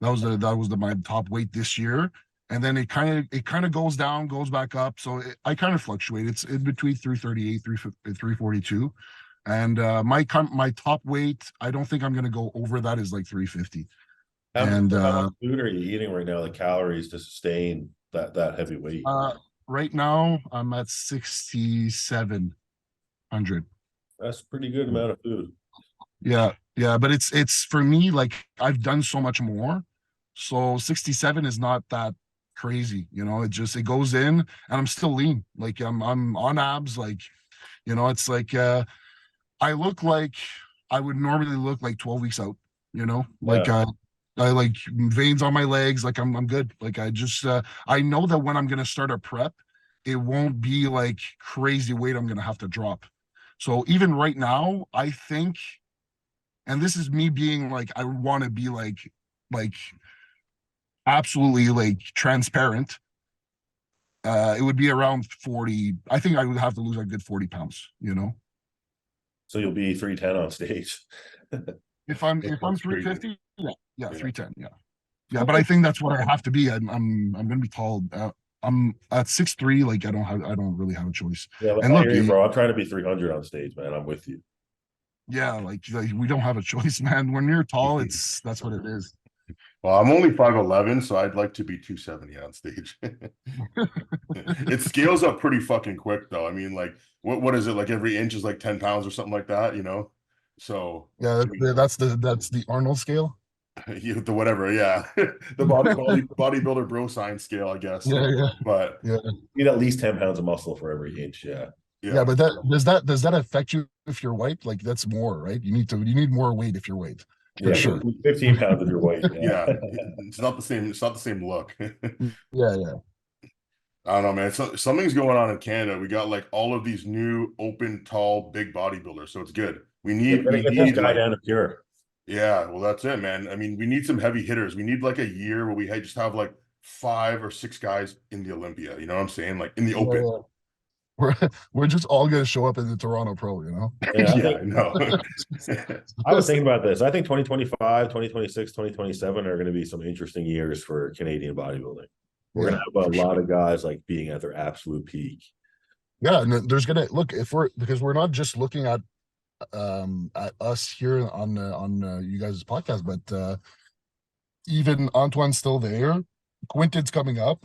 That was my top weight this year. And then it kind of goes down, goes back up. So I kind of fluctuate. It's in between 338, 342. And my top weight, I don't think I'm gonna go over that, is like 350. And How much food are you eating right now, the calories to sustain that heavy weight? right now I'm at 6,700. That's a pretty good amount of food. Yeah, yeah, but it's for me, like I've done so much more. So 67 is not that crazy, you know. It goes in and I'm still lean. Like I'm on abs, like, you know, it's like I look like I would normally look like 12 weeks out, you know, like Yeah. I like veins on my legs, like I'm good. Like I know that when I'm gonna start a prep, it won't be like crazy weight I'm gonna have to drop. So even right now, I think, and this is me being like, I want to be like absolutely like transparent. It would be around 40. I think I would have to lose a good 40 pounds, you know. So you'll be 310 on stage. If I'm That's crazy. 350, yeah, yeah, Yeah. 310, yeah. Yeah, but I think that's what I have to be. I'm gonna be tall. I'm at 6'3", like I don't really have a choice. Yeah, And I look, hear you, bro. I'm trying to be 300 on stage, man. I'm with you. yeah, like we don't have a choice, man. When you're tall, that's what it is. Well, I'm only 5'11", so I'd like to be 270 on stage. It scales up pretty fucking quick though. I mean, like what is it? Like every inch is like 10 pounds or something like that, you know? So Yeah, I mean, that's the Arnold scale. the whatever, yeah. The bodybuilder bro science scale, I guess. Yeah, yeah, But yeah, You need at least 10 pounds of muscle for every inch. Yeah. yeah. yeah. But does that affect you if you're white? Like that's more, right? You need more weight if you're white, for Yeah. sure. 15 pounds if you're white. Yeah. Yeah. It's not the same look. Yeah, yeah. I don't know, man. So something's going on in Canada. We got like all of these new open, tall, big bodybuilders. So it's good. We're gonna We get this need guy like, down to Pure. yeah, well, that's it, man. I mean, we need some heavy hitters. We need like a year where just have like 5 or 6 guys in the Olympia. You know what I'm saying? Like in the Yeah, open. yeah. We're we're just all gonna show up in the Toronto Pro, you know? Yeah, Yeah, I know. I was thinking about this. I think 2025, 2026, 2027 are going to be some interesting years for Canadian bodybuilding. We're going Yeah, to have a for lot sure. of guys like being at their absolute peak. Yeah, and then there's gonna look, if we're because we're not just looking at us here on you guys' podcast, but even Antoine's still there. Quinton's coming up.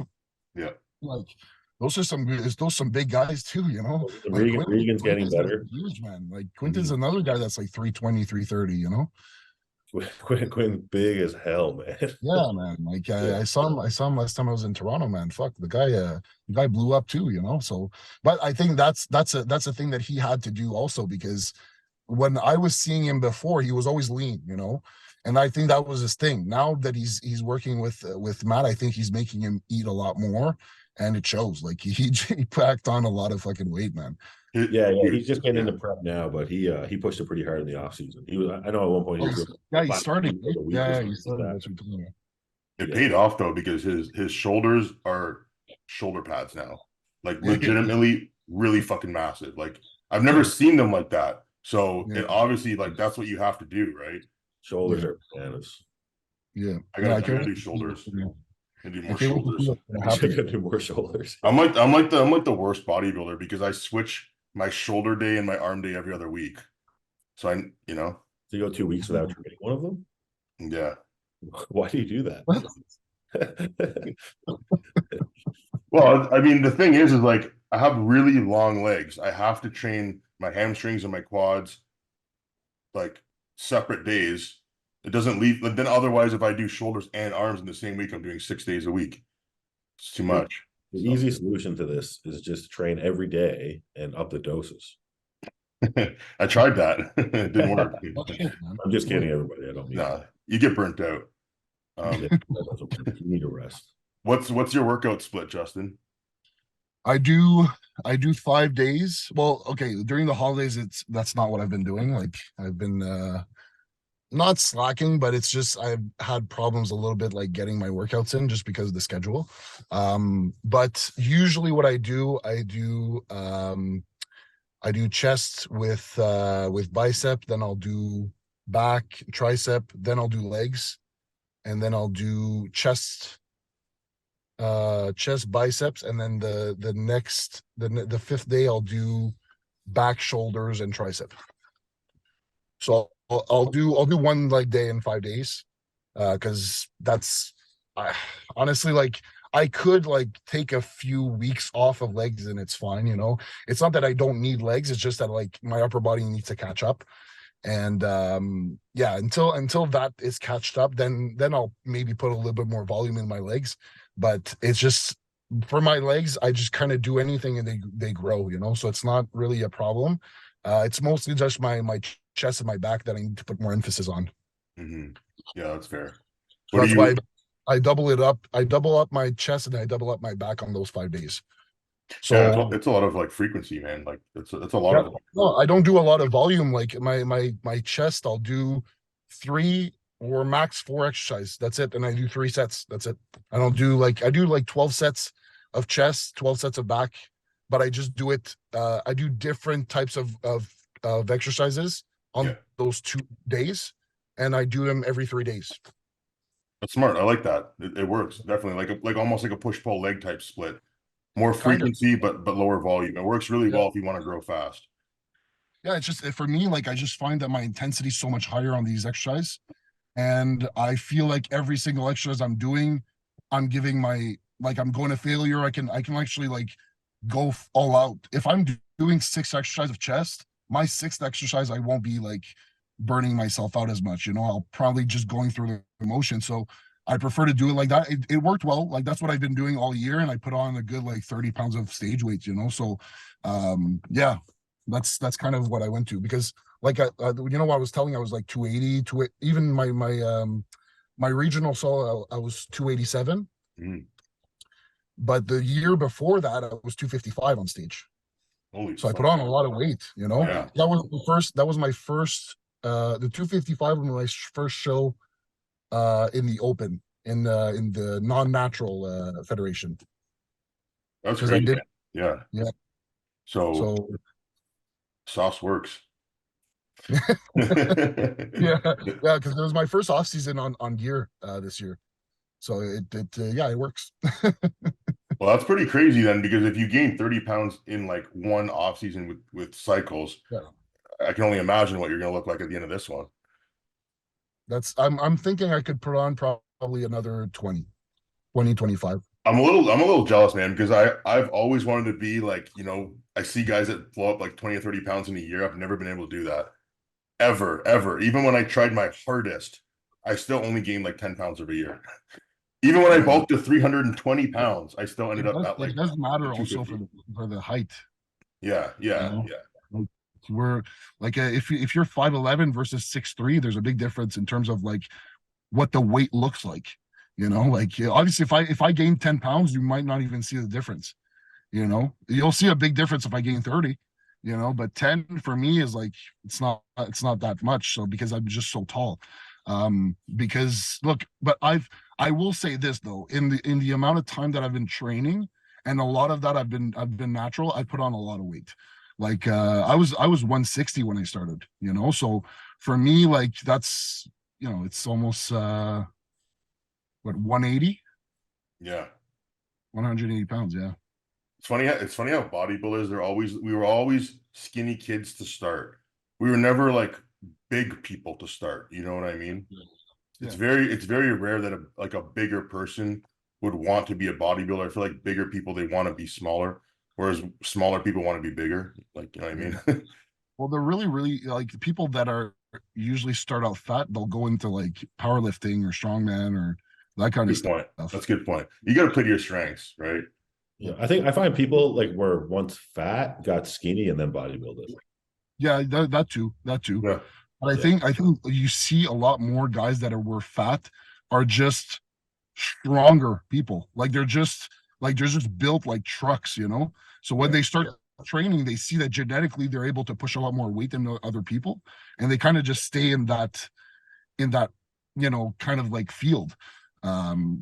Yeah. Like those are some big guys too, you know. Like Regan's getting Quinton's better. huge, man. Like Quinton's another guy that's like 320, 330, you know. Quinn big as hell, man. Yeah, man. Like Yeah. I saw him. I saw him last time I was in Toronto, man. Fuck, the guy blew up too, you know. So, but I think that's a thing that he had to do also, because when I was seeing him before, he was always lean, you know, and I think that was his thing. Now that he's working with Matt, I think he's making him eat a lot more, and it shows. Like he packed on a lot of fucking weight, man. Yeah, he's just getting into prep now, but he pushed it pretty hard in the off season. He was, I know at one point he was doing Yeah, he 5 started. a week or Yeah, something he like started. that. That's what I'm telling you. It paid off though, because his shoulders are shoulder pads now, like legitimately really fucking massive. Like I've never seen them like that. So Yeah. it obviously, like, that's what you have to do, right? Shoulders are bananas. Yeah, I no, gotta do shoulders and do I more can't wait to see shoulders. what's gonna I happen. gotta do more shoulders. I'm like the worst bodybuilder, because I switch my shoulder day and my arm day every other week. So So you go 2 weeks without training one of them? yeah. Why do you do that? Well, I mean, the thing is like I have really long legs. I have to train my hamstrings and my quads like separate days. It doesn't leave, but then otherwise, if I do shoulders and arms in the same week, I'm doing 6 days a week. It's too much. The easy solution to this is just train every day and up the doses. I tried that. It didn't work. I'm just kidding, everybody. I don't mean No, you get burnt out. that. You need to rest. What's your workout split, Justin? I do 5 days. Well, okay, during the holidays, that's not what I've been doing. Like I've been not slacking, but it's just I've had problems a little bit like getting my workouts in just because of the schedule. But usually what I do chest with bicep, then I'll do back, tricep, then I'll do legs, and then I'll do chest, biceps, and then the fifth day I'll do back, shoulders, and tricep. So I'll do one like day in 5 days, because that's honestly, like, I could like take a few weeks off of legs and it's fine, you know. It's not that I don't need legs, it's just that like my upper body needs to catch up. And yeah, until that is catched up, then I'll maybe put a little bit more volume in my legs. But it's just for my legs, I just kind of do anything and they grow, you know. So it's not really a problem. It's mostly just my chest and my back that I need to put more emphasis on. Mm-hmm. Yeah, that's fair. So that's why I double it up. I double up my chest and I double up my back on those 5 days. So yeah, it's a lot of like frequency, man. Like it's a lot of. No, I don't do a lot of volume. Like my chest, I'll do 3 or max 4 exercises. That's it, and I do 3 sets. That's it. I do like 12 sets of chest, 12 sets of back, but I just do it. I do different types of exercises on those 2 days, and I do them every 3 days. That's smart. I like that. It works definitely. Like almost like a push pull leg type split. More frequency, but lower volume. It works really well if you want to grow fast. Yeah, it's just for me, like I just find that my intensity is so much higher on these exercises. And I feel like every single exercise I'm doing, I'm giving I'm going to failure. I can actually like go all out. If I'm doing 6 exercises of chest, my 6th exercise, I won't be like burning myself out as much, you know. I'll probably just going through the motion. So I prefer to do it like that. It worked well. Like that's what I've been doing all year, and I put on a good like 30 pounds of stage weights, you know. So yeah, that's kind of what I went to, because like you know what I was telling you, I was like 280 to even my regional solo I was 287. But the year before that I was 255 on stage. Holy so I put on a lot of weight, you know. Yeah. That was my first the 255 was my first show in the open, in the non-natural federation. That's great. Yeah. So sauce works. yeah, because it was my first off season on gear this year, so it works. Well, that's pretty crazy then, because if you gain 30 pounds in like one off season with cycles, I can only imagine what you're going to look like at the end of this one. I'm thinking I could put on probably another 20, 25. I'm a little jealous, man, because I've always wanted to be like, you know, I see guys that blow up like 20 or 30 pounds in a year. I've never been able to do that. Ever, ever. Even when I tried my hardest, I still only gained like 10 pounds every year. Even when I Yeah, bulked to 320 pounds, I still ended up at it like does matter also 250. for the height, Yeah, you yeah, know. yeah. Like, we're like if you're 5'11" versus 6'3", there's a big difference in terms of like what the weight looks like. You know, like yeah, obviously if I gain 10 pounds, you might not even see the difference. You know, you'll see a big difference if I gain 30, you know, but 10 for me is like it's not that much. So because I'm just so tall. Because look, but I will say this though, in the amount of time that I've been training, and a lot of that I've been natural, I put on a lot of weight. Like I was 160 when I started, you know. So for me, like that's it's almost what 180, Yeah. 180 pounds, yeah. It's funny how bodybuilders, we were always skinny kids to start. We were never like big people to start. You know what I mean? Yeah. It's very rare that like a bigger person would want to be a bodybuilder. I feel like bigger people, they want to be smaller, whereas smaller people want to be bigger. Like, you know what I Yeah. mean? Well, they're really, really like the people that are usually start out fat, they'll go into like powerlifting or strongman or that kind of Good point. stuff. That's a good point. You got to play to your strengths, right? Yeah, I think I find people like were once fat, got skinny, and then bodybuilded. Yeah, that too. That too. Yeah. But I Yeah, think I think you see a lot more guys that were fat are just stronger people. Like they're just built like trucks, you know. So when Yeah. they start training, they see that genetically they're able to push a lot more weight than the other people, and they kind of just stay in that kind of like field.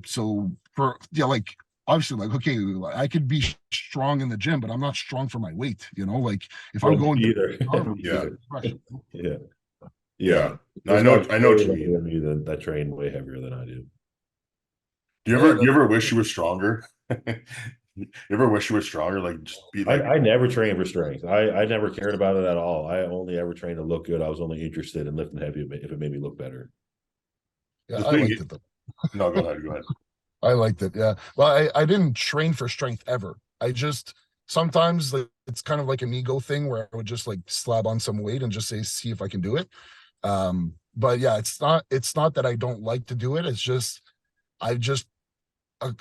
So for yeah, like obviously like okay, I could be strong in the gym, but I'm not strong for my weight, like if I'm yeah, me going to either. Me Yeah. either. crush. Yeah, Yeah. yeah. No, There's guys I know what way you heavier mean. than me that train way heavier than I do. Yeah, Do you ever wish you were stronger? You ever wish you were stronger? Like just be like, I never trained for strength. I never cared about it at all. I only ever trained to look good. I was only interested in lifting heavy if it made me look better. yeah, the I thing liked is, it though. no, go ahead, go ahead. I liked it. Yeah. Well, I didn't train for strength ever. I just sometimes like it's kind of like an ego thing where I would just like slab on some weight and just say see if I can do it. But yeah, it's not that I don't like to do it. It's just I just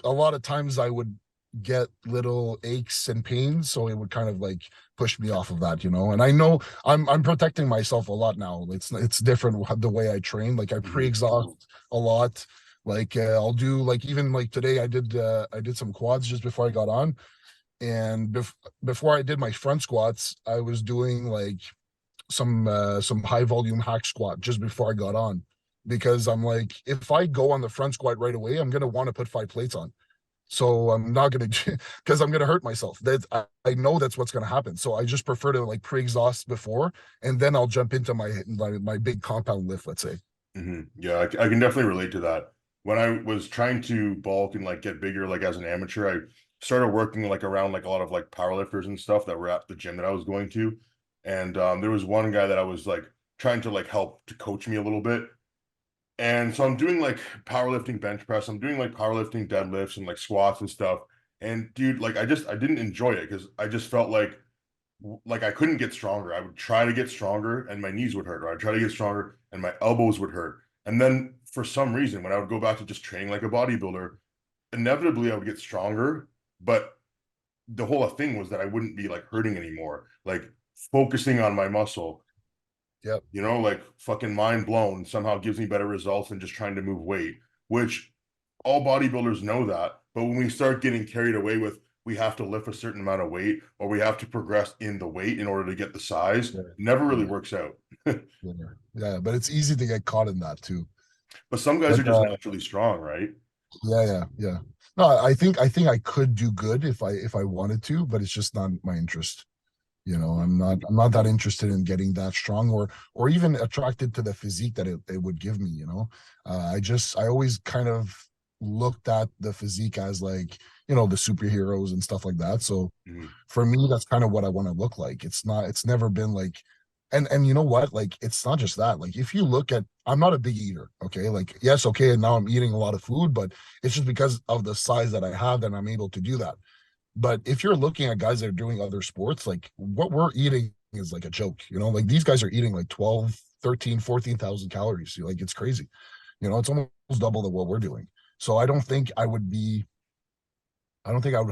a lot of times I would get little aches and pains, so it would kind of like push me off of that. And I know I'm protecting myself a lot now. It's different the way I train. Like I Mhm. pre-exhaust a lot. Like I'll do like even like today I did some quads just before I got on, and before I did my front squats, I was doing like some high volume hack squat just before I got on, because I'm like, if I go on the front squat right away, I'm gonna want to put 5 plates on. So I'm not gonna because I'm gonna hurt myself. I know that's what's gonna happen. So I just prefer to like pre-exhaust before, and then I'll jump into my big compound lift, let's say. Yeah, I can definitely relate to that. When I was trying to bulk and like get bigger, like as an amateur, I started working like around like a lot of like powerlifters and stuff that were at the gym that I was going to. And there was one guy that I was like trying to like help to coach me a little bit. And so I'm doing like powerlifting bench press, I'm doing like powerlifting deadlifts and like squats and stuff. And dude, like I didn't enjoy it because I just felt like I couldn't get stronger. I would try to get stronger and my knees would hurt, or I'd try to get stronger and my elbows would hurt. And then for some reason, when I would go back to just training like a bodybuilder, inevitably I would get stronger. But the whole thing was that I wouldn't be like hurting anymore. Like focusing on my muscle, Yep. like fucking mind blown somehow gives me better results than just trying to move weight, which all bodybuilders know that. But when we start getting carried away with we have to lift a certain amount of weight or we have to progress in the weight in order to get the size, Yeah, never really Yeah. works out. Yeah. Yeah. But it's easy to get caught in that too. But some guys But are just naturally strong, right? yeah, yeah, yeah. No, I think I could do good if I wanted to, but it's just not my interest. I'm not that interested in getting that strong or even attracted to the physique that it would give me. I always kind of looked at the physique as like, the superheroes and stuff like that. So Mhm. for me, that's kind of what I want to look like. It's never been like, and you know what? Like, it's not just that. Like, if you look at I'm not a big eater. Okay. Like, yes, okay. And now I'm eating a lot of food, but it's just because of the size that I have that I'm able to do that. But if you're looking at guys that are doing other sports, like what we're eating is like a joke, like these guys are eating like 12, 13, 14,000 calories. Like it's crazy. It's almost double than what we're doing. So I don't think I would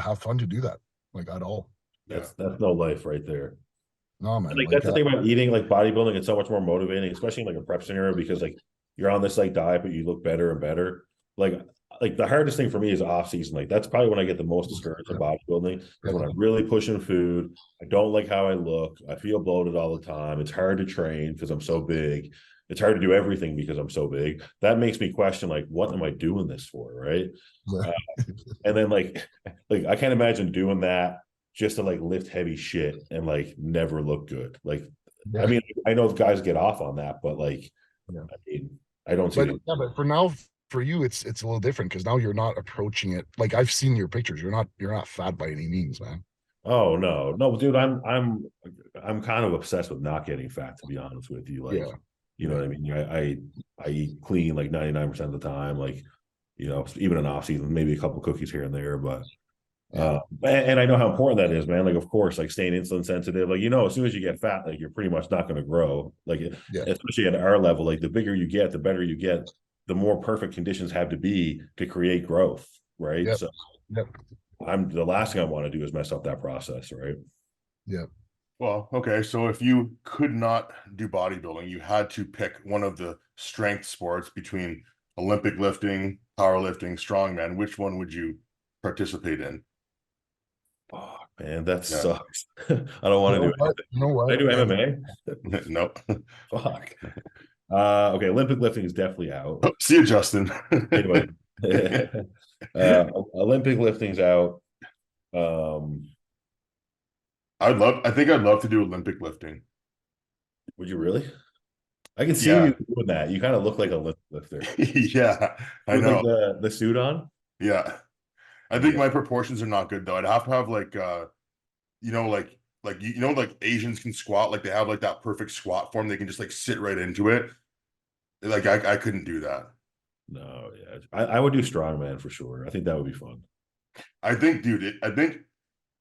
have fun to do that, like at all. Yeah. That's no life right there. No, And man. like Like, that's the thing about eating, like bodybuilding. It's so much more motivating, especially in like a prep scenario, because like you're on this like diet, but you look better and better. Like the hardest thing for me is off season. Like that's probably when I get the most discouraged in bodybuilding, is when I'm really pushing food. I don't like how I look. I feel bloated all the time. It's hard to train because I'm so big. It's hard to do everything because I'm so big. That makes me question, like, what am I doing this for, right? Uh, and then like I can't imagine doing that just to like lift heavy shit and like never look good. Like, I yeah, mean, I know guys get off on that, but like, yeah. I mean, I don't see But them. yeah, but for now, for you, it's a little different because now you're not approaching it. Like I've seen your pictures. You're not fat by any means, man. Oh no, no, dude, I'm kind of obsessed with not getting fat, to be honest with you. Like, Yeah, you know yeah, what I mean? I eat clean like 99% of the time. Like, even in off season, maybe a couple cookies here and there, but yeah, and I know how important that is, man. Like, of course, like staying insulin sensitive, like, as soon as you get fat, like you're pretty much not going to grow. Like, yeah. especially at our level, like the bigger you get, the better you get, the more perfect conditions have to be to create growth, right? Yep, So yep, I'm the last thing I want to do is mess up that process, right? yep. Well, okay. So if you could not do bodybuilding, you had to pick one of the strength sports between Olympic lifting, powerlifting, strongman. Which one would you participate in? Oh man, that Yeah. sucks. I don't You want to know do what? You know anything. I what? do And MMA. No. Fuck. Okay, Olympic lifting is definitely out. See you, Justin. Hey, buddy. Olympic lifting's out. Um, I think I'd love to do Olympic lifting. would you really? I can see you Yeah. doing that. You kind of look like a lifter Yeah, I with like know. the suit on. Yeah. I think Yeah. my proportions are not good though. I'd have to have like like Asians can squat, like they have like that perfect squat form. They can just like sit right into it. Like I couldn't do that. No, yeah. I would do strongman for sure. I think that would be fun. I think, dude, I think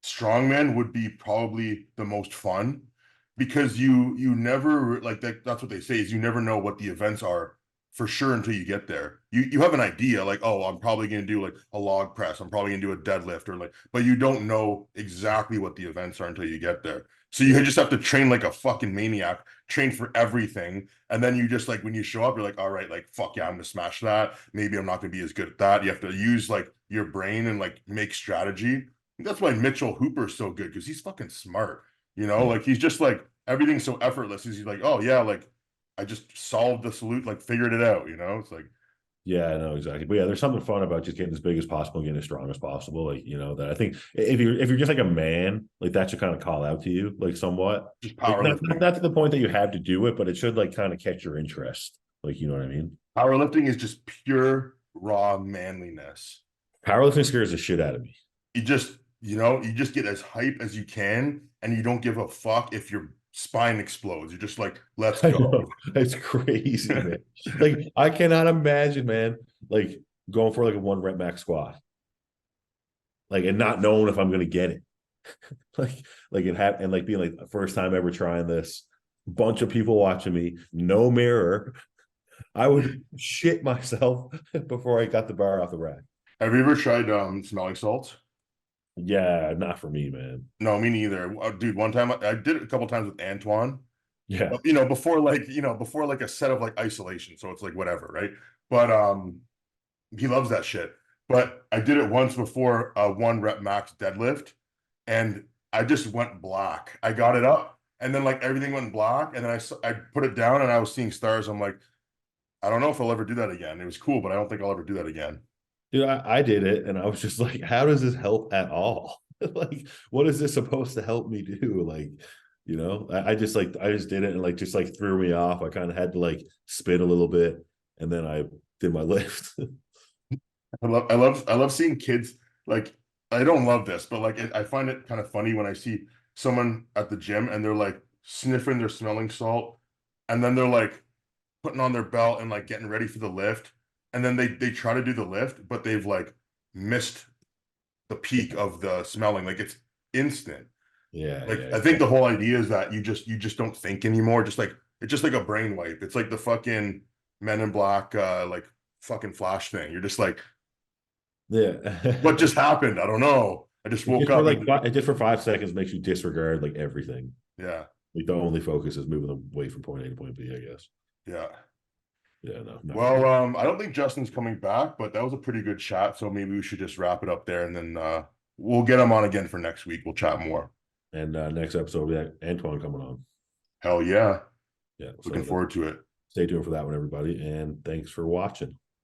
strongman would be probably the most fun because you never like that's what they say is you never know what the events are for sure until you get there. You have an idea like, oh, I'm probably gonna do like a log press, I'm probably gonna do a deadlift or like, but you don't know exactly what the events are until you get there. So you just have to train like a fucking maniac, train for everything. And then you just like when you show up, you're like, all right, like fuck yeah, I'm gonna smash that. Maybe I'm not gonna be as good at that. You have to use like your brain and like make strategy. That's why Mitchell Hooper's so good because he's fucking smart. Yeah. Like he's just like everything's so effortless. He's like, oh yeah, like I just solved the salute, like figured it out. It's like Yeah, I know exactly. But yeah, there's something fun about just getting as big as possible, getting as strong as possible. Like, that I think if you're just like a man, like that should kind of call out to you, like somewhat. just Like powerlifting. not to the point that you have to do it, but it should like kind of catch your interest. Like, you know what I mean? Powerlifting is just pure raw manliness. Powerlifting scares the shit out of me. You just get as hype as you can, and you don't give a fuck if your spine explodes. You're just like, let's I go. know. It's crazy, man. Like, I cannot imagine, man, like going for like a 1 rep max squat, like, and not knowing if I'm gonna get it. like it happened, and like being like first time ever trying this, bunch of people watching me, no mirror. I would shit myself before I got the bar off the rack. Have you ever tried smelling salts? Yeah, not for me, man. No, me neither. Dude, one time I did it a couple times with Antoine. Yeah. Before like a set of like isolation, so it's like whatever, right? But he loves that shit. But I did it once before a 1 rep max deadlift, and I just went black. I got it up, and then like everything went black, and then I put it down, and I was seeing stars. I'm like, I don't know if I'll ever do that again. It was cool, but I don't think I'll ever do that again. Dude, I did it and I was just like, how does this help at all? Like, what is this supposed to help me do? Like, I just did it and like just like threw me off. I kind of had to like spit a little bit and then I did my lift. I love seeing kids like I don't love this, but like I find it kind of funny when I see someone at the gym and they're like sniffing their smelling salt, and then they're like putting on their belt and like getting ready for the lift, and then they try to do the lift, but they've like missed the peak of the smelling. Like it's instant. Yeah, Like yeah. I think the whole idea is that you just don't think anymore. Just like it's just like a brain wipe. It's like the fucking Men in Black like fucking flash thing. You're just like, what Yeah. just happened? I don't know. I just It woke just for up like and it just for 5 seconds makes you disregard like everything. yeah, Like the only focus is moving them away from point A to point B, I guess. yeah. Yeah, no, not for Well, me. I don't think Justin's coming back, but that was a pretty good chat. So maybe we should just wrap it up there, and then we'll get him on again for next week. We'll chat more. And next episode, we have Antoine coming on. Hell yeah. Yeah, Looking so forward to it. stay tuned for that one, everybody. And thanks for watching.